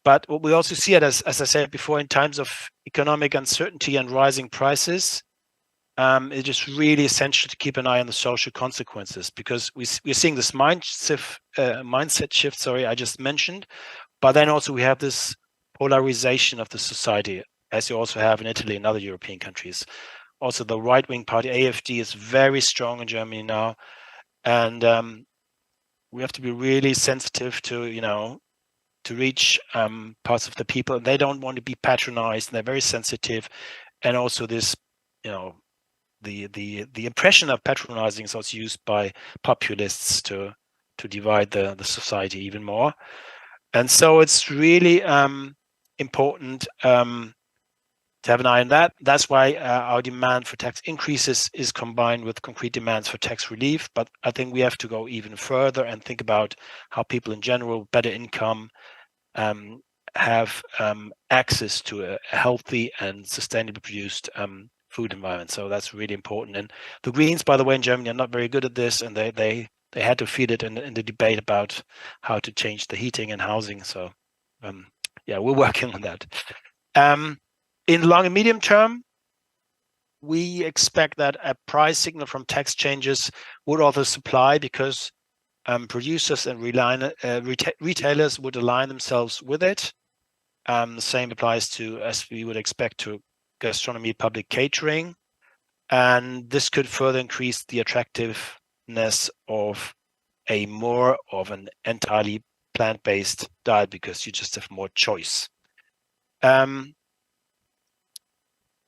But what we also see it as I said before, in times of economic uncertainty and rising prices, it is really essential to keep an eye on the social consequences, because we're seeing this mindset shift, I just mentioned. But then also we have this polarization of the society, as you also have in Italy and other European countries. Also, the right-wing party, AfD, is very strong in Germany now. And we have to be really sensitive to reach parts of the people. They don't want to be patronized, and they're very sensitive. And also this, the impression of patronizing is also used by populists to divide the society even more. And so it's really important to have an eye on that. That's why our demand for tax increases is combined with concrete demands for tax relief. But I think we have to go even further and think about how people in general, better income, have access to a healthy and sustainably produced food environment. So that's really important. And the Greens, by the way, in Germany are not very good at this, and they had to feed it in the debate about how to change the heating and housing. So yeah, we're working on that. In the long and medium term, we expect that a price signal from tax changes would also supply, because producers and retailers would align themselves with it. The same applies to, as we would expect, to gastronomy, public catering. And this could further increase the attractiveness of an entirely plant-based diet, because you just have more choice.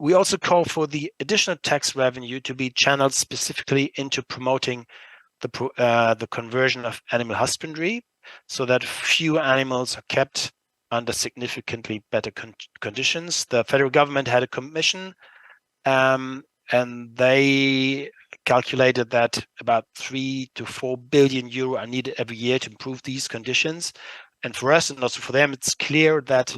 We also call for the additional tax revenue to be channeled specifically into promoting the conversion of animal husbandry, so that fewer animals are kept under significantly better conditions. The federal government had a commission, and they calculated that about 3 to 4 billion euro are needed every year to improve these conditions. And for us, and also for them, it's clear that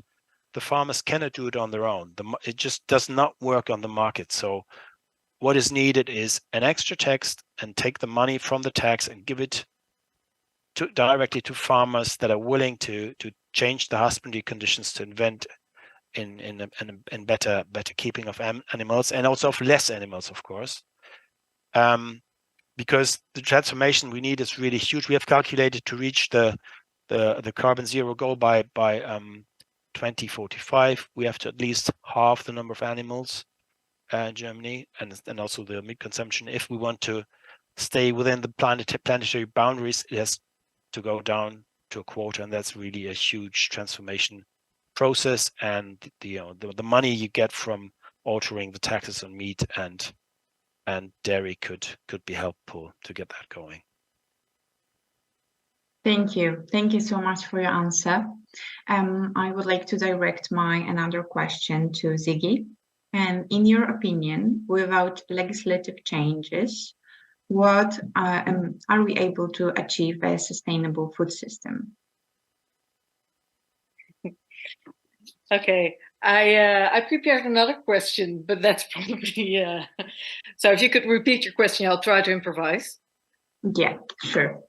the farmers cannot do it on their own. It just does not work on the market. So what is needed is an extra tax, and take the money from the tax and give it directly to farmers that are willing to change the husbandry conditions, to invent in better keeping of animals, and also of less animals, of course. Because the transformation we need is really huge. We have calculated to reach the carbon zero goal by 2045, we have to at least halve the number of animals in Germany, and also the meat consumption. If we want to stay within the planetary boundaries, it has to go down to a quarter, and that's really a huge transformation process. And the money you get from altering the taxes on meat and dairy could be helpful to get that going. Thank you. Thank you so much for your answer. I would like to direct another question to Ziggy. And in your opinion, without legislative changes, what are we able to achieve a sustainable food system? Okay, I prepared another question, but that's probably so if you could repeat your question, I'll try to improvise. Yeah, sure.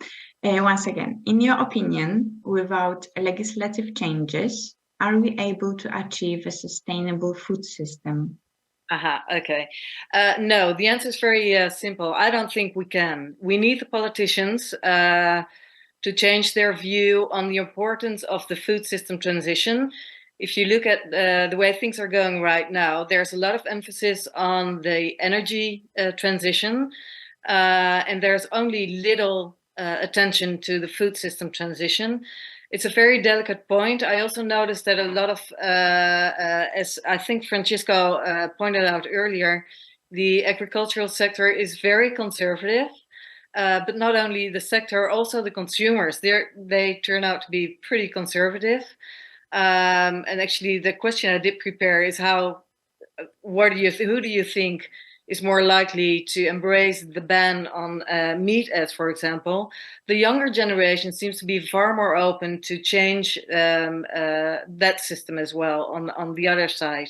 Once again, in your opinion, without legislative changes, are we able to achieve a sustainable food system? Okay. No, the answer is very simple. I don't think we can. We need the politicians to change their view on the importance of the food system transition. If you look at the way things are going right now, there's a lot of emphasis on the energy transition, and there's only little attention to the food system transition. It's a very delicate point. I also noticed that a lot of, as I think Francisco pointed out earlier, the agricultural sector is very conservative, but not only the sector, also the consumers. They turn out to be pretty conservative. And actually, the question I did prepare is who do you think is more likely to embrace the ban on meat ads, for example? The younger generation seems to be far more open to change that system as well on the other side.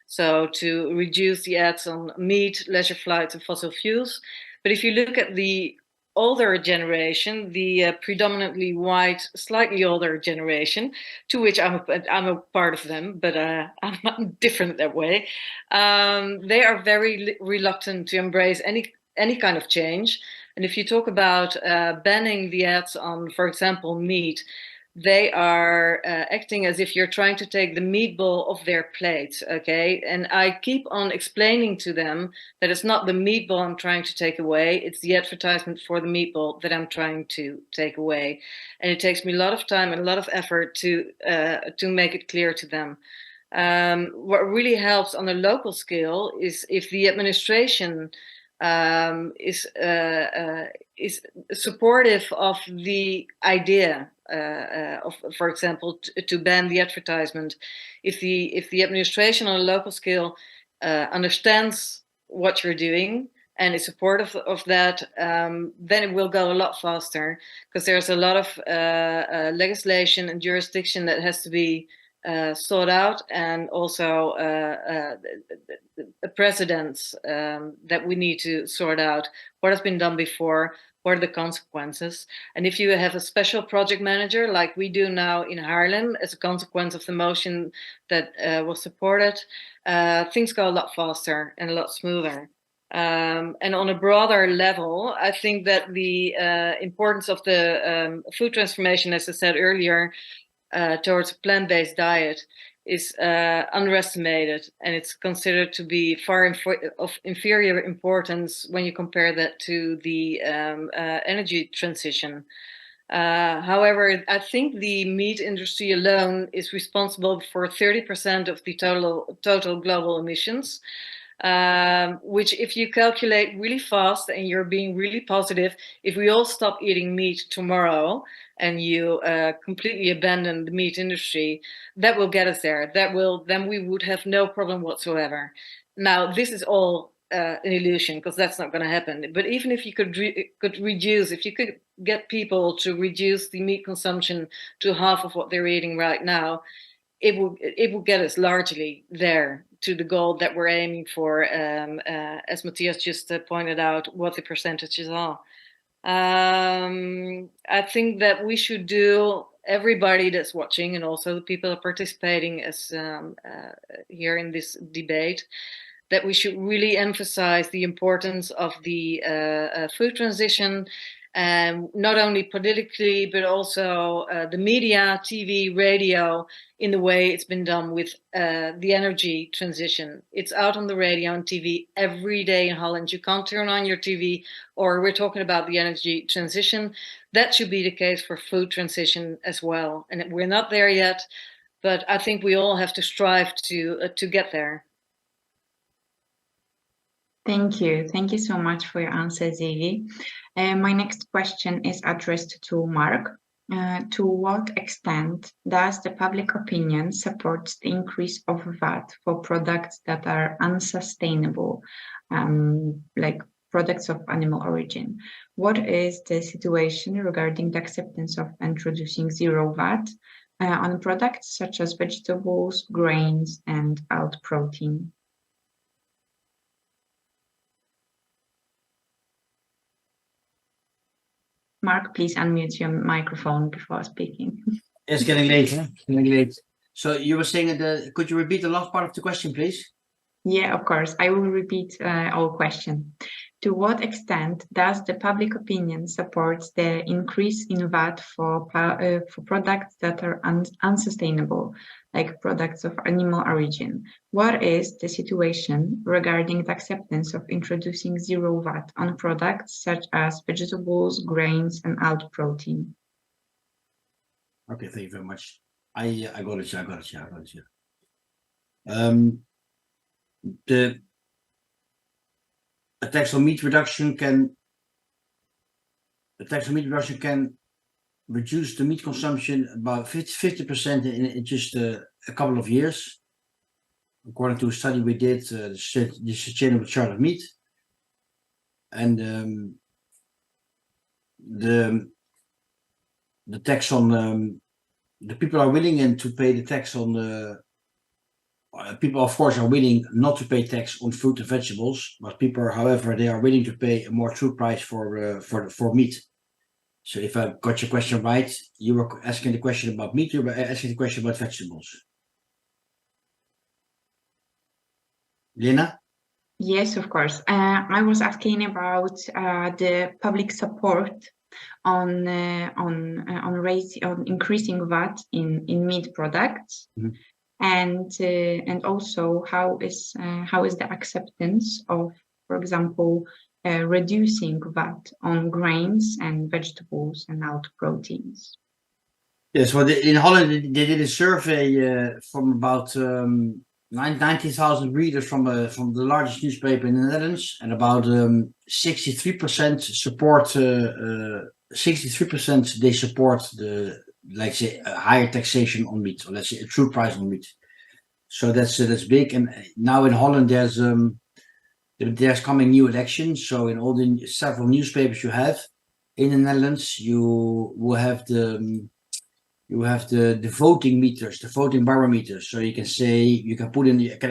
So to reduce the ads on meat, leisure flights, and fossil fuels. But if you look at the older generation, the predominantly white, slightly older generation, to which I'm a part of them, but I'm different that way. They are very reluctant to embrace any kind of change. And if you talk about banning the ads on, for example, meat, they are acting as if you're trying to take the meatball off their plate, okay? And I keep on explaining to them that it's not the meatball I'm trying to take away, it's the advertisement for the meatball that I'm trying to take away. And it takes me a lot of time and a lot of effort to make it clear to them. What really helps on a local scale is if the administration is supportive of the idea of, for example, to ban the advertisement. If the administration on a local scale understands what you're doing and is supportive of that, then it will go a lot faster, because there's a lot of legislation and jurisdiction that has to be sought out, and also the precedents that we need to sort out. What has been done before? What are the consequences? And if you have a special project manager like we do now in Haarlem, as a consequence of the motion that was supported, things go a lot faster and a lot smoother. And on a broader level, I think that the importance of the food transformation, as I said earlier, towards a plant-based diet, is underestimated, and it's considered to be far of inferior importance when you compare that to the energy transition. However, I think the meat industry alone is responsible for 30% of the total global emissions, which if you calculate really fast and you're being really positive, if we all stop eating meat tomorrow and you completely abandon the meat industry, that will get us there. Then we would have no problem whatsoever. Now, this is all an illusion, because that's not going to happen. But even if you could reduce, if you could get people to reduce the meat consumption to half of what they're eating right now, it will get us largely there to the goal that we're aiming for, as Matthias just pointed out, what the percentages are. I think that we should do, everybody that's watching and also the people participating as here in this debate, that we should really emphasize the importance of the food transition, and not only politically, but also the media, TV, radio, in the way it's been done with the energy transition. It's out on the radio and TV every day in Holland. You can't turn on your TV, or we're talking about the energy transition. That should be the case for food transition as well. And we're not there yet, but I think we all have to strive to get there. Thank you. Thank you so much for your answer, Ziggy. My next question is addressed to Mark. To what extent does the public opinion support the increase of VAT for products that are unsustainable, like products of animal origin? What is the situation regarding the acceptance of introducing zero VAT on products such as vegetables, grains, and alt protein? Mark, please unmute your microphone before speaking. It's getting late, huh? Getting late. So you were saying that, could you repeat the last part of the question, please? Yeah, of course. I will repeat our question. To what extent does the public opinion support the increase in VAT for products that are unsustainable, like products of animal origin? What is the situation regarding the acceptance of introducing zero VAT on products such as vegetables, grains, and alt protein? Okay, thank you very much. I got it. A tax on meat reduction can reduce the meat consumption about 50% in just a couple of years, according to a study we did, the Sustainable Chart of Meat. And the tax on the people are willing to pay the tax on the people, of course, are willing not to pay tax on fruit and vegetables, but people, however, they are willing to pay a more true price for meat. So if I got your question right, you were asking the question about meat, you were asking the question about vegetables. Lena? Yes, of course. I was asking about the public support on increasing VAT in meat products. Mm-hmm. And also how is the acceptance of, for example, reducing VAT on grains and vegetables and alt proteins? Yes, well, in Holland they did a survey from about 90,000 readers from the largest newspaper in the Netherlands, and about 63% support. 63% they support the, like say, a higher taxation on meat, or let's say a true price on meat. So that's big. And now in Holland there's coming new elections. So in all the several newspapers you have in the Netherlands, you will have the voting meters, the voting barometers. So you can say, you can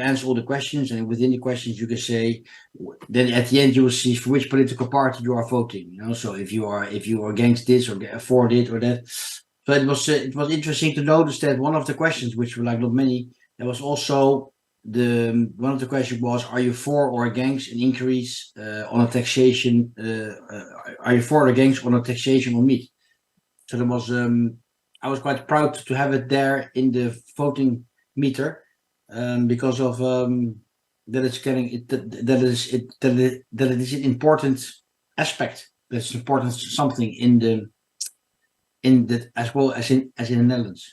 answer all the questions, and within the questions you can say, then at the end you will see for which political party you are voting. You know, so if you are against this or for it or that. So it was interesting to notice that one of the questions, which were like not many, there was also one of the questions was, are you for or against an increase on a taxation? Are you for or against on a taxation on meat? So there was I was quite proud to have it there in the voting meter because of that it's getting it that it is an important aspect. That's important something in the as well as in the Netherlands.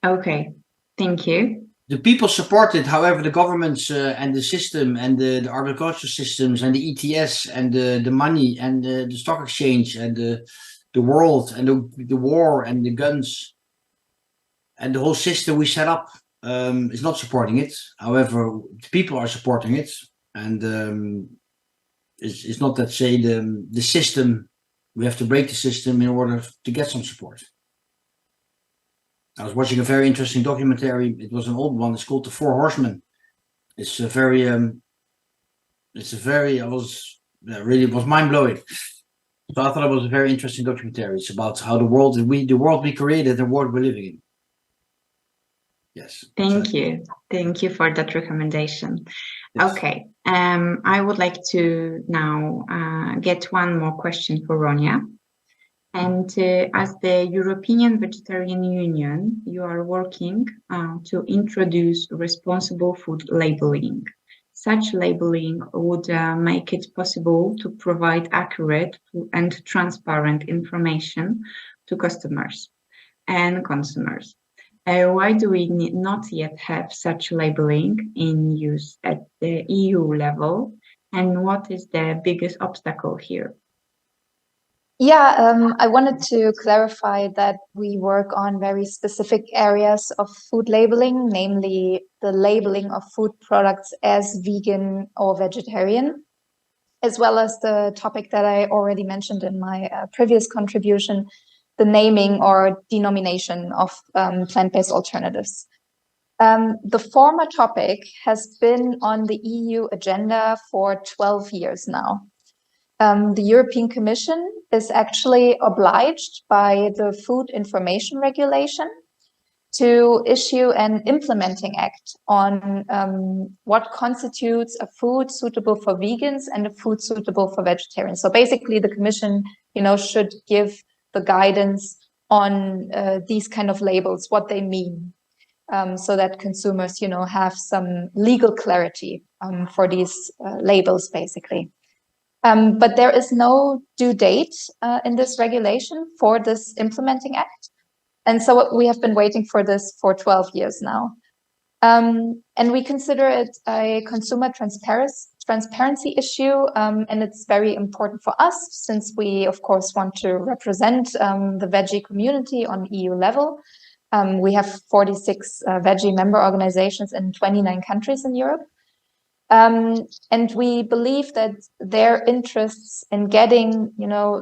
Okay, thank you. The people support it, however, the governments and the system and the agricultural systems and the ETS and the money and the stock exchange and the world and the war and the guns and the whole system we set up is not supporting it. However, the people are supporting it, and it's not that say the system, we have to break the system in order to get some support. I was watching a very interesting documentary. It was an old one. It's called The Four Horsemen. It's a very, it was mind blowing. So I thought it was a very interesting documentary. It's about how the world we created, the world we're living in. Yes. Thank you. Thank you for that recommendation. Yes. Okay. I would like to now get one more question for Ronja. And as the European Vegetarian Union, you are working to introduce responsible food labeling. Such labeling would make it possible to provide accurate and transparent information to customers and consumers. Why do we not yet have such labeling in use at the EU level? And what is the biggest obstacle here? Yeah, I wanted to clarify that we work on very specific areas of food labeling, namely the labeling of food products as vegan or vegetarian, as well as the topic that I already mentioned in my previous contribution, the naming or denomination of plant-based alternatives. The former topic has been on the EU agenda for 12 years now. The European Commission is actually obliged by the Food Information Regulation to issue an implementing act on what constitutes a food suitable for vegans and a food suitable for vegetarians. So basically the Commission, should give the guidance on these kind of labels, what they mean, so that consumers, have some legal clarity for these labels, basically. But there is no due date in this regulation for this implementing act. And so we have been waiting for this for 12 years now. And we consider it a consumer transparency issue. And it's very important for us since we, of course, want to represent the veggie community on EU level. We have 46 veggie member organizations in 29 countries in Europe. And we believe that their interests in getting,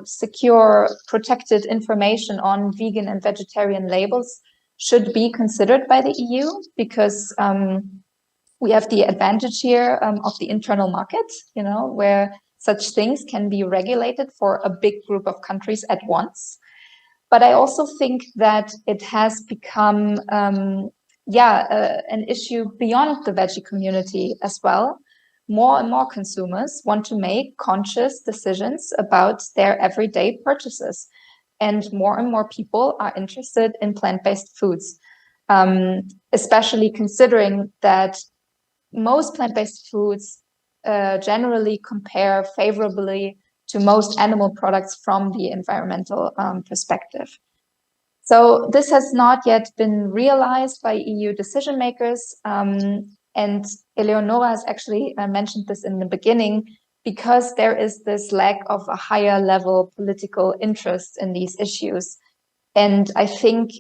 secure, protected information on vegan and vegetarian labels should be considered by the EU because we have the advantage here of the internal market, where such things can be regulated for a big group of countries at once. But I also think that it has become an issue beyond the veggie community as well. More and more consumers want to make conscious decisions about their everyday purchases. And more people are interested in plant-based foods, especially considering that most plant-based foods generally compare favorably to most animal products from the environmental perspective. So this has not yet been realized by EU decision makers. And Eleonora has actually mentioned this in the beginning, because there is this lack of a higher level political interest in these issues. And I think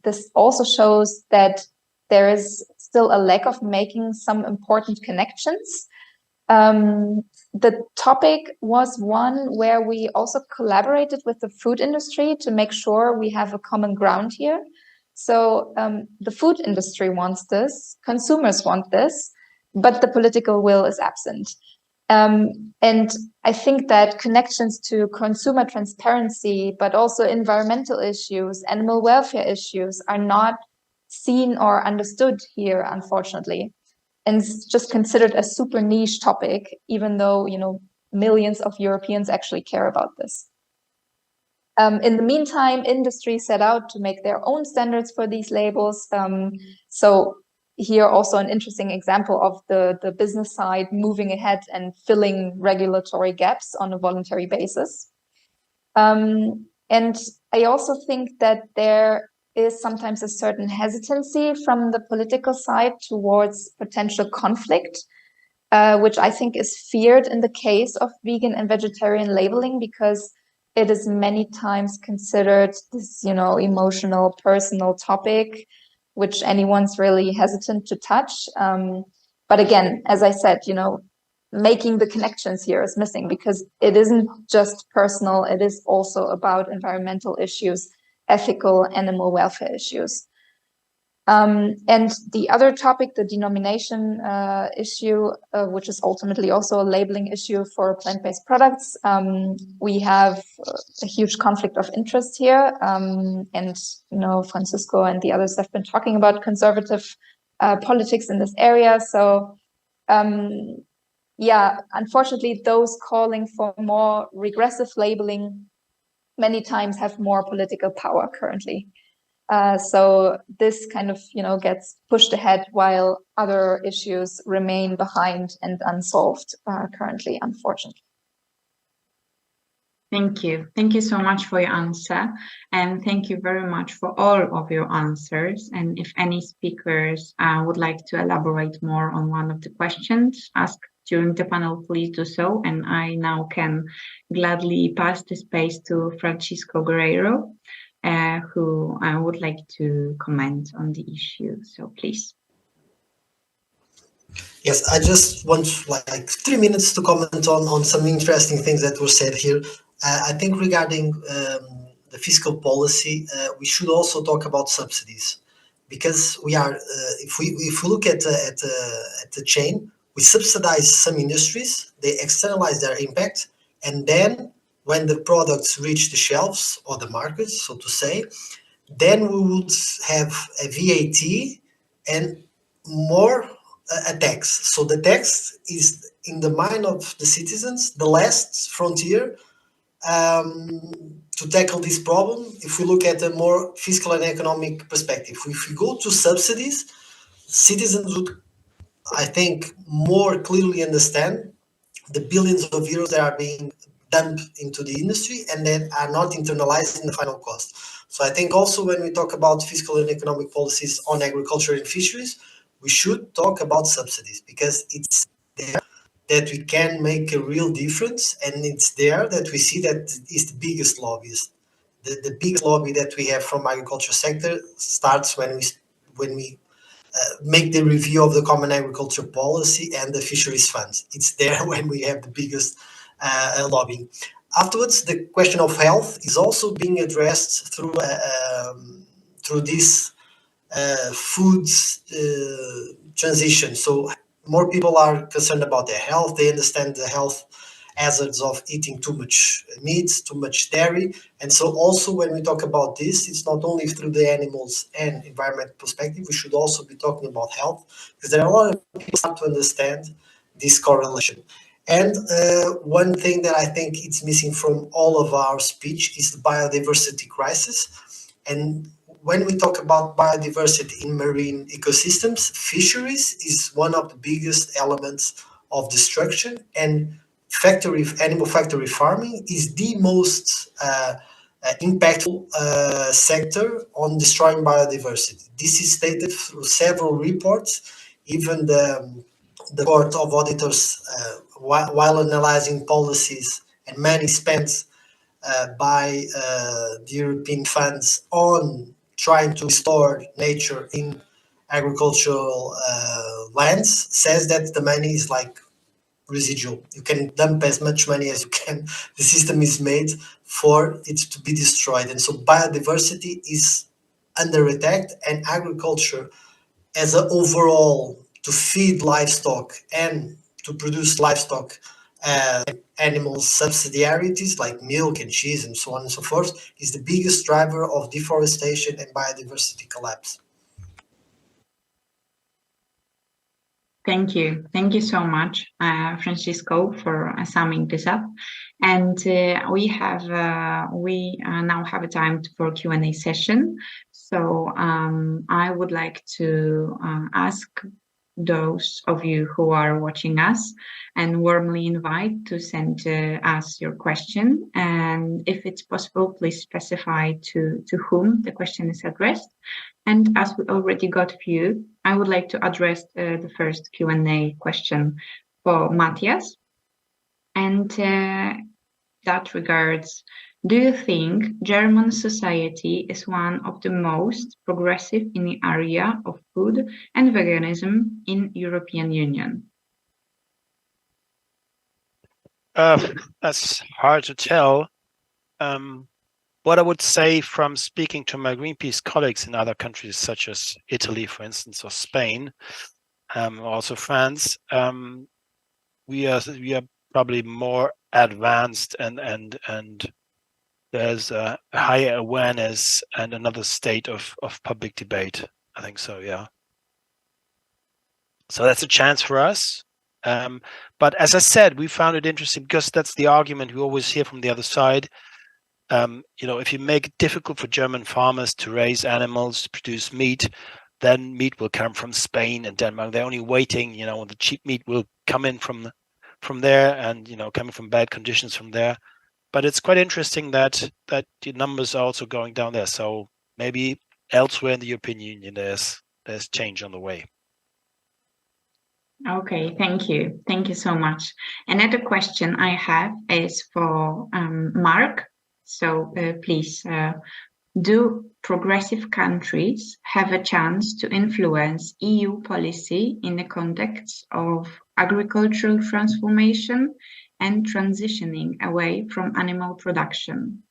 this also shows that there is still a lack of making some important connections. The topic was one where we also collaborated with the food industry to make sure we have a common ground here. So the food industry wants this, consumers want this, but the political will is absent. And I think that connections to consumer transparency, but also environmental issues, animal welfare issues are not seen or understood here, unfortunately. And it's just considered a super niche topic, even though, millions of Europeans actually care about this. In the meantime, industry set out to make their own standards for these labels. So here also an interesting example of the business side moving ahead and filling regulatory gaps on a voluntary basis. And I also think that there is sometimes a certain hesitancy from the political side towards potential conflict, which I think is feared in the case of vegan and vegetarian labeling, because it is many times considered this, emotional, personal topic, which anyone's really hesitant to touch. But again, as I said, making the connections here is missing, because it isn't just personal, it is also about environmental issues, ethical, animal welfare issues. And the other topic, the denomination issue, which is ultimately also a labeling issue for plant-based products, we have a huge conflict of interest here. And, Francisco and the others have been talking about conservative politics in this area. So, yeah, unfortunately, those calling for more regressive labeling many times have more political power currently. So this kind of, gets pushed ahead while other issues remain behind and unsolved currently, unfortunately. Thank you. Thank you so much for your answer. And thank you very much for all of your answers. And if any speakers would like to elaborate more on one of the questions asked during the panel, please do so. And I now can gladly pass the space to Francisco Guerreiro, who I would like to comment on the issue. So please. Yes, I just want like 3 minutes to comment on some interesting things that were said here. I think regarding the fiscal policy, we should also talk about subsidies, because we are, if we look at the chain, we subsidize some industries, they externalize their impact, and then when the products reach the shelves or the markets, so to say, then we would have a VAT and more a tax. So the tax is, in the mind of the citizens, the last frontier to tackle this problem. If we look at a more fiscal and economic perspective, if we go to subsidies, citizens would, I think, more clearly understand the billions of euros that are being dumped into the industry and then are not internalized in the final cost. So I think also when we talk about fiscal and economic policies on agriculture and fisheries, we should talk about subsidies, because it's there that we can make a real difference, and it's there that we see that is the biggest lobbyist. The biggest lobby that we have from agriculture sector starts when we make the review of the common agriculture policy and the fisheries funds. It's there when we have the biggest lobbying. Afterwards, the question of health is also being addressed through this foods transition. So more people are concerned about their health. They understand the health hazards of eating too much meat, too much dairy. And so also when we talk about this, it's not only through the animals and environment perspective, we should also be talking about health, because there are a lot of people start to understand this correlation. And one thing that I think it's missing from all of our speech is the biodiversity crisis. And when we talk about biodiversity in marine ecosystems, fisheries is one of the biggest elements of destruction, and animal factory farming is the most impactful sector on destroying biodiversity. This is stated through several reports. Even the Court of Auditors, while analyzing policies and money spent by the European funds on trying to restore nature in agricultural lands, says that the money is like residual. You can dump as much money as you can. The system is made for it to be destroyed. And so biodiversity is under attack, and agriculture as an overall to feed livestock and to produce livestock animals subsidiarities like milk and cheese and so on and so forth is the biggest driver of deforestation and biodiversity collapse. Thank you so much, Francisco, for summing this up. And we now have a time for Q&A session. So I would like to ask those of you who are watching us and warmly invite to send us your question. And if it's possible, please specify to whom the question is addressed. And as we already got a few, I would like to address the first Q&A question for Matthias. And that regards, do you think German society is one of the most progressive in the area of food and veganism in European Union? That's hard to tell. What I would say from speaking to my Greenpeace colleagues in other countries such as Italy, for instance, or Spain, also France, we are probably more advanced and there's a higher awareness and another state of public debate. I think so, yeah. So that's a chance for us. But as I said, we found it interesting because that's the argument we always hear from the other side. If you make it difficult for German farmers to raise animals, to produce meat, then meat will come from Spain and Denmark. They're only waiting, the cheap meat will come in from there and, coming from bad conditions from there. But it's quite interesting that the numbers are also going down there. So maybe elsewhere in the European Union, there's change on the way. Okay, thank you. Thank you so much. Another question I have is for Mark. So please, do progressive countries have a chance to influence EU policy in the context of agricultural transformation and transitioning away from animal production?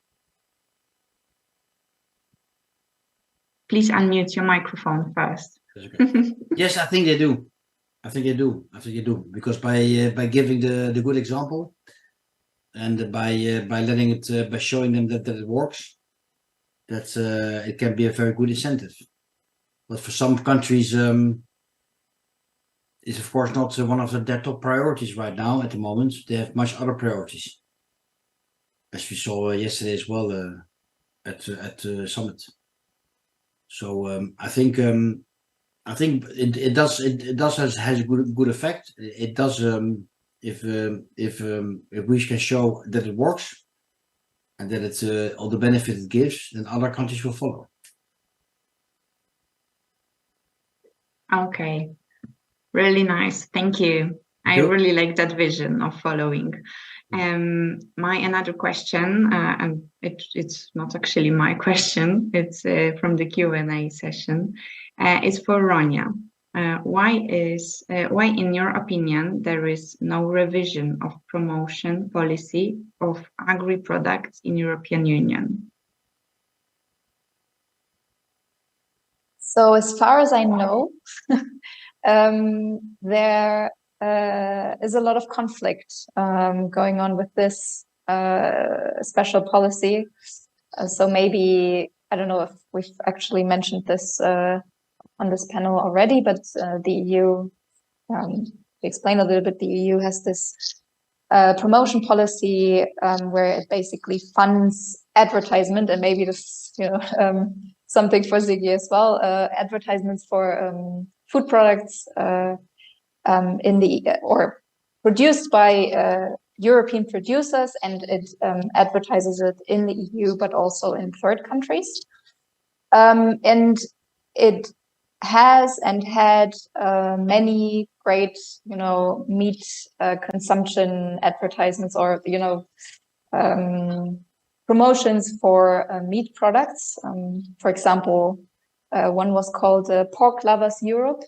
Please unmute your microphone first. Okay. Yes, I think they do. I think they do. Because by giving the good example, and by letting it, by showing them that it works, that it can be a very good incentive. But for some countries, it's of course not one of their top priorities right now. At the moment, they have much other priorities, as we saw yesterday as well at the summit. So I think it does has a good effect. It does. If we can show that it works and that it's all the benefit it gives, then other countries will follow. Okay, really nice. Thank you. I really like that vision of following. My another question, and it's not actually my question. It's from the Q&A session. It's for Ronja. Why, in your opinion, there is no revision of promotion policy of agri products in European Union? So as far as I know, there is a lot of conflict going on with this special policy. So maybe, I don't know if we've actually mentioned this on this panel already, but the EU, to explain a little bit, the EU has this promotion policy where it basically funds advertisement, and maybe this, something for Ziggy as well, advertisements for food products or produced by European producers, and it advertises it in the EU, but also in third countries. And it has and had many great, meat consumption advertisements or, promotions for meat products. For example, one was called Pork Lovers Europe.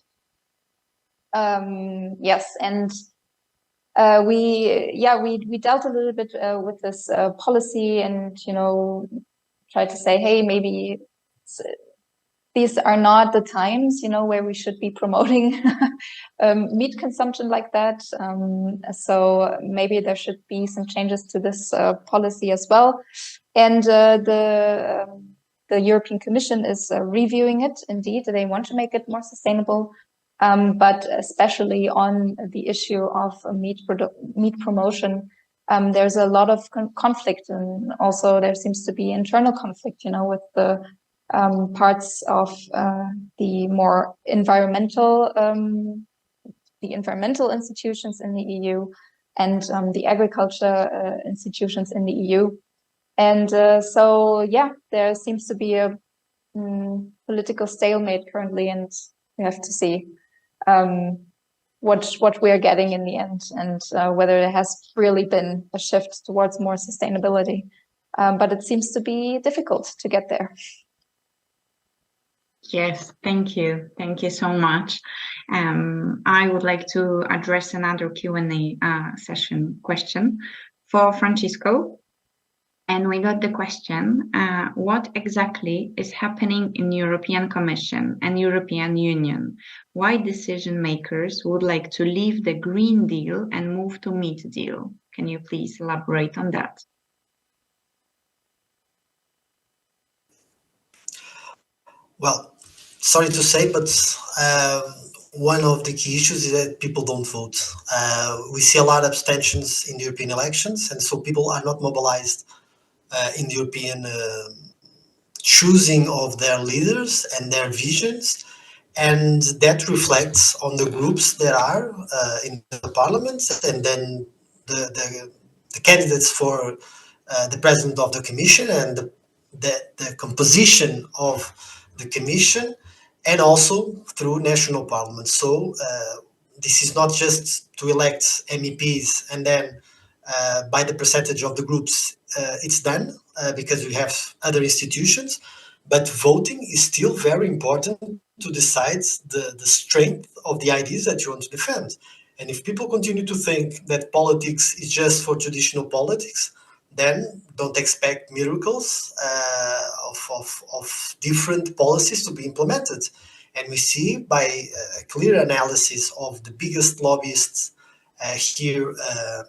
Yes, and we dealt a little bit with this policy and, tried to say, hey, maybe these are not the times, where we should be promoting meat consumption like that. So maybe there should be some changes to this policy as well. And the European Commission is reviewing it. Indeed, they want to make it more sustainable. but especially on the issue of meat promotion, there's a lot of conflict, and also there seems to be internal conflict, with the parts of the more environmental institutions in the EU and the agriculture institutions in the EU. And so, yeah, there seems to be a political stalemate currently, and we have to see what we are getting in the end, and whether there has really been a shift towards more sustainability. But it seems to be difficult to get there. Yes, thank you. Thank you so much. I would like to address another Q&A session question for Francisco. And we got the question, what exactly is happening in European Commission and European Union? Why decision makers would like to leave the Green Deal and move to Meat Deal? Can you please elaborate on that? Well, sorry to say, but one of the key issues is that people don't vote. We see a lot of abstentions in the European elections, and so people are not mobilized in the European choosing of their leaders and their visions, and that reflects on the groups that are in the parliament, and then the candidates for the president of the commission, and the composition of the commission, and also through national parliaments. So this is not just to elect MEPs and then by the percentage of the groups it's done, because we have other institutions, but voting is still very important to decide the strength of the ideas that you want to defend. And if people continue to think that politics is just for traditional politics, then don't expect miracles of different policies to be implemented. And we see by a clear analysis of the biggest lobbyists here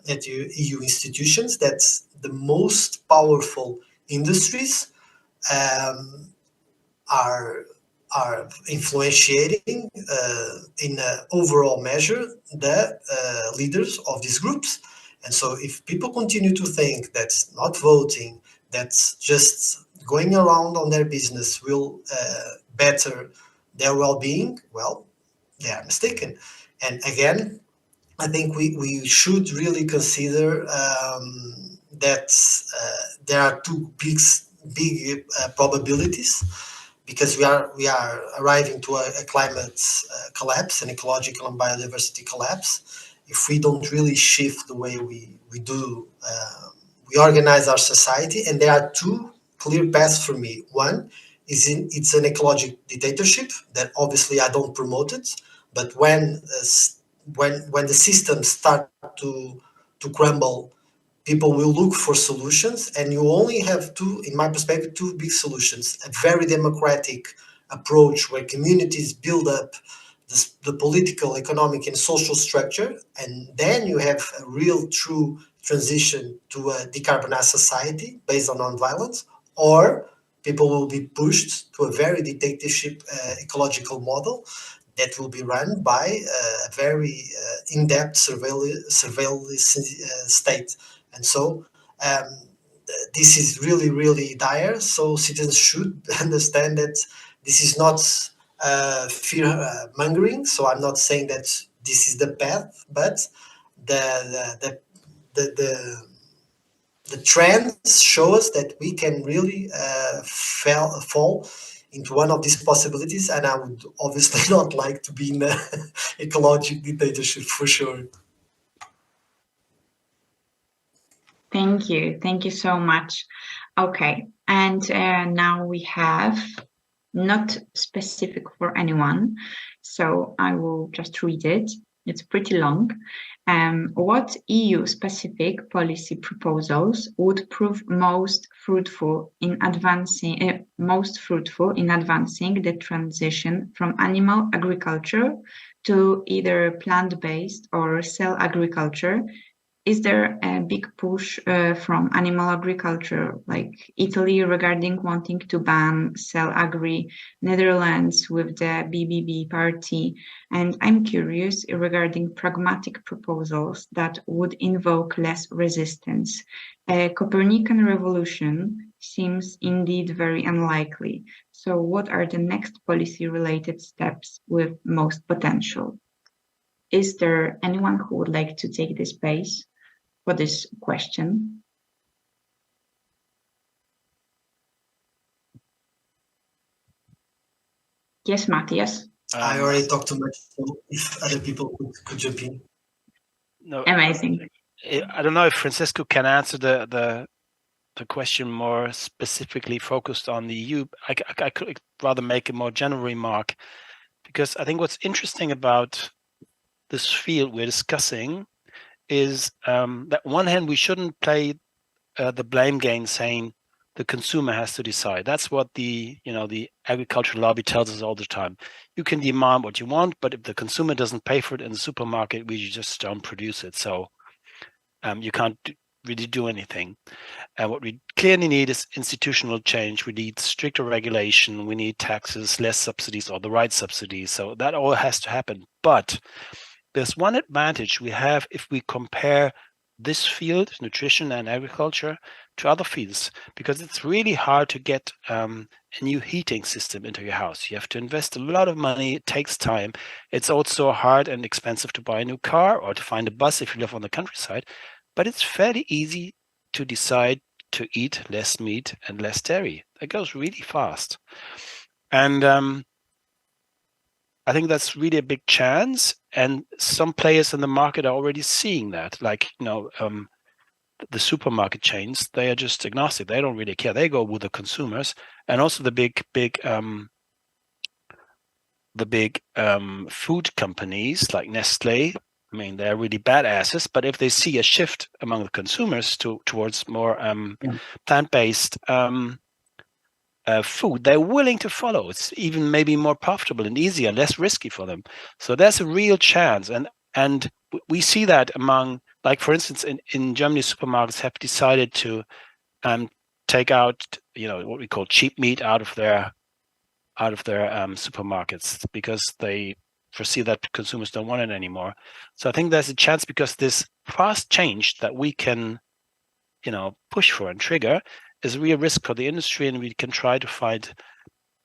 at the EU institutions that the most powerful industries are influencing in an overall measure the leaders of these groups. And so if people continue to think that not voting, that's just going around on their business will better their well-being, well, they are mistaken. And again, I think we should really consider that there are two big probabilities, because we are arriving to a climate collapse, an ecological and biodiversity collapse. If we don't really shift the way we organize our society, and there are two clear paths for me. One is it's an ecological dictatorship that obviously I don't promote it, but when the systems start to crumble, people will look for solutions, and you only have two, in my perspective, two big solutions: a very democratic approach where communities build up the political, economic, and social structure, and then you have a real, true transition to a decarbonized society based on non-violence, or people will be pushed to a very dictatorship ecological model that will be run by a very in-depth surveillance state. And so this is really, really dire. So citizens should understand that this is not fear-mongering. So I'm not saying that this is the path, but the trends show us that we can really fall into one of these possibilities, and I would obviously not like to be in an ecological dictatorship for sure. Thank you so much. Okay, and now we have not specific for anyone, so I will just read it. It's pretty long. What EU-specific policy proposals would prove most fruitful in advancing the transition from animal agriculture to either plant-based or cell agriculture is there a big push from animal agriculture, like Italy regarding wanting to ban cell AGRI, Netherlands with the BBB party? And I'm curious regarding pragmatic proposals that would invoke less resistance. A Copernican revolution seems indeed very unlikely. So what are the next policy-related steps with most potential? Is there anyone who would like to take this space for this question? Yes, Matthias. I already talked too much, so if other people could jump in. No, Amazing. I don't know if Francisco can answer the question more specifically focused on the EU. I could rather make a more general remark, because I think what's interesting about this field we're discussing is that on one hand, we shouldn't play the blame game saying the consumer has to decide. That's what the agricultural lobby tells us all the time. You can demand what you want, but if the consumer doesn't pay for it in the supermarket, we just don't produce it. So you can't really do anything. And what we clearly need is institutional change. We need stricter regulation. We need taxes, less subsidies, or the right subsidies. So that all has to happen. But there's one advantage we have if we compare this field, nutrition and agriculture, to other fields, because it's really hard to get a new heating system into your house. You have to invest a lot of money. It takes time. It's also hard and expensive to buy a new car or to find a bus if you live on the countryside. But it's fairly easy to decide to eat less meat and less dairy. That goes really fast. And I think that's really a big chance. And some players in the market are already seeing that, like, the supermarket chains, they are just agnostic. They don't really care. They go with the consumers. And also the big food companies like Nestle. I mean, they're really badasses, but if they see a shift among the consumers towards more plant-based food, they're willing to follow. It's even maybe more profitable and easier, less risky for them. So there's a real chance. And we see that among, like, for instance, in Germany, supermarkets have decided to take out, what we call cheap meat out of their supermarkets, because they foresee that consumers don't want it anymore. So I think there's a chance, because this fast change that we can, push for and trigger is a real risk for the industry, and we can try to find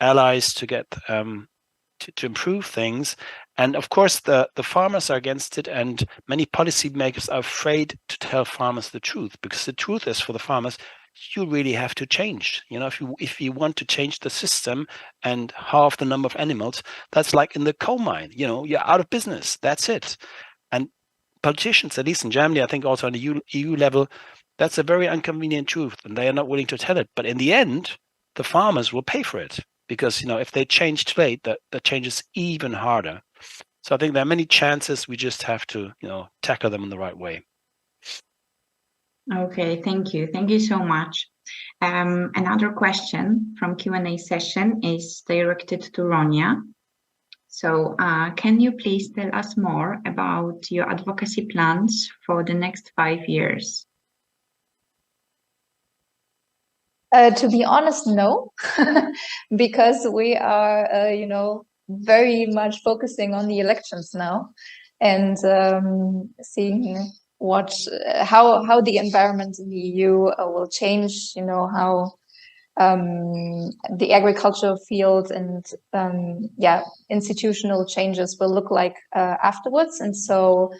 allies to get to improve things. And of course, the farmers are against it, and many policymakers are afraid to tell farmers the truth, because the truth is, for the farmers, you really have to change. If you want to change the system and halve the number of animals, that's like in the coal mine. You're out of business. That's it. And politicians, at least in Germany, I think also on the EU level, that's a very inconvenient truth, and they are not willing to tell it. But in the end, the farmers will pay for it, because if they change too late, the change is even harder. So I think there are many chances. We just have to tackle them in the right way. Okay, thank you. Thank you so much. Another question from Q&A session is directed to Ronja. So can you please tell us more about your advocacy plans for the next 5 years? To be honest, no, because we are, very much focusing on the elections now, and seeing how the environment in the EU will change. How the agricultural field and institutional changes will look like afterwards. And so,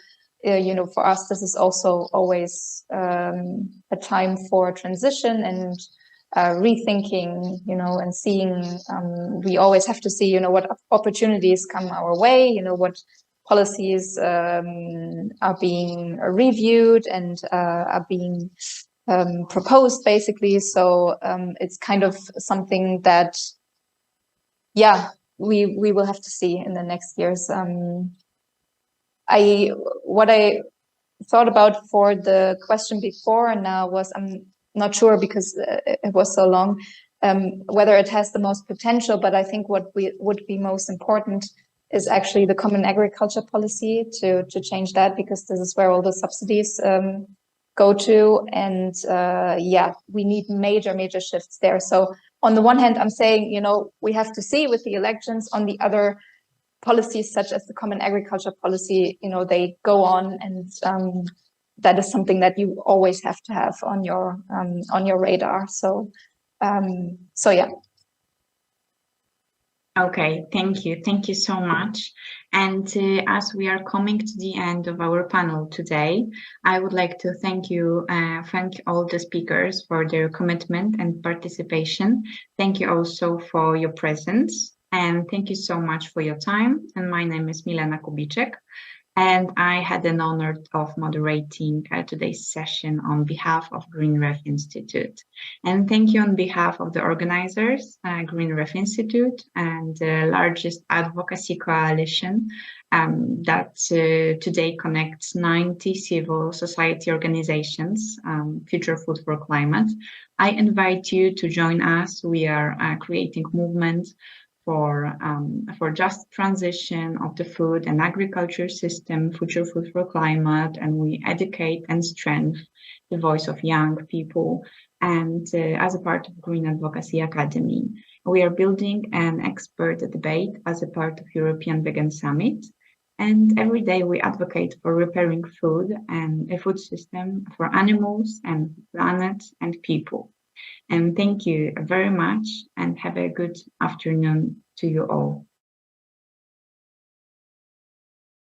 for us, this is also always a time for transition and rethinking, and seeing, we always have to see, what opportunities come our way, what policies are being reviewed and are being proposed, basically. So it's kind of something that, we will have to see in the next years. What I thought about for the question before now was, I'm not sure, because it was so long, whether it has the most potential, but I think what would be most important is actually the common agriculture policy to change that, because this is where all the subsidies go to. And yeah, we need major shifts there. So on the one hand, I'm saying, you know, we have to see with the elections. On the other, policies such as the common agriculture policy, you know, they go on, and that is something that you always have to have on your radar. So so yeah. Okay, thank you so much. And as we are coming to the end of our panel today, I would like to thank all the speakers for their commitment and participation. Thank you also for your presence, and thank you so much for your time. And my name is Milena Kubiczek, and I had an honor of moderating today's session on behalf of GreenRef Institute. And thank you on behalf of the organizers, GreenRef Institute, and the largest advocacy coalition that today connects 90 civil society organizations, Future Food for Climate. I invite you to join us. We are creating movements for just transition of the food and agriculture system, Future Food for Climate, and we educate and strengthen the voice of young people. And as a part of Green Advocacy Academy, we are building an expert debate as a part of European Vegan Summit. And every day we advocate for repairing food and a food system for animals and planet and people. And thank you very much, and have a good afternoon to you all.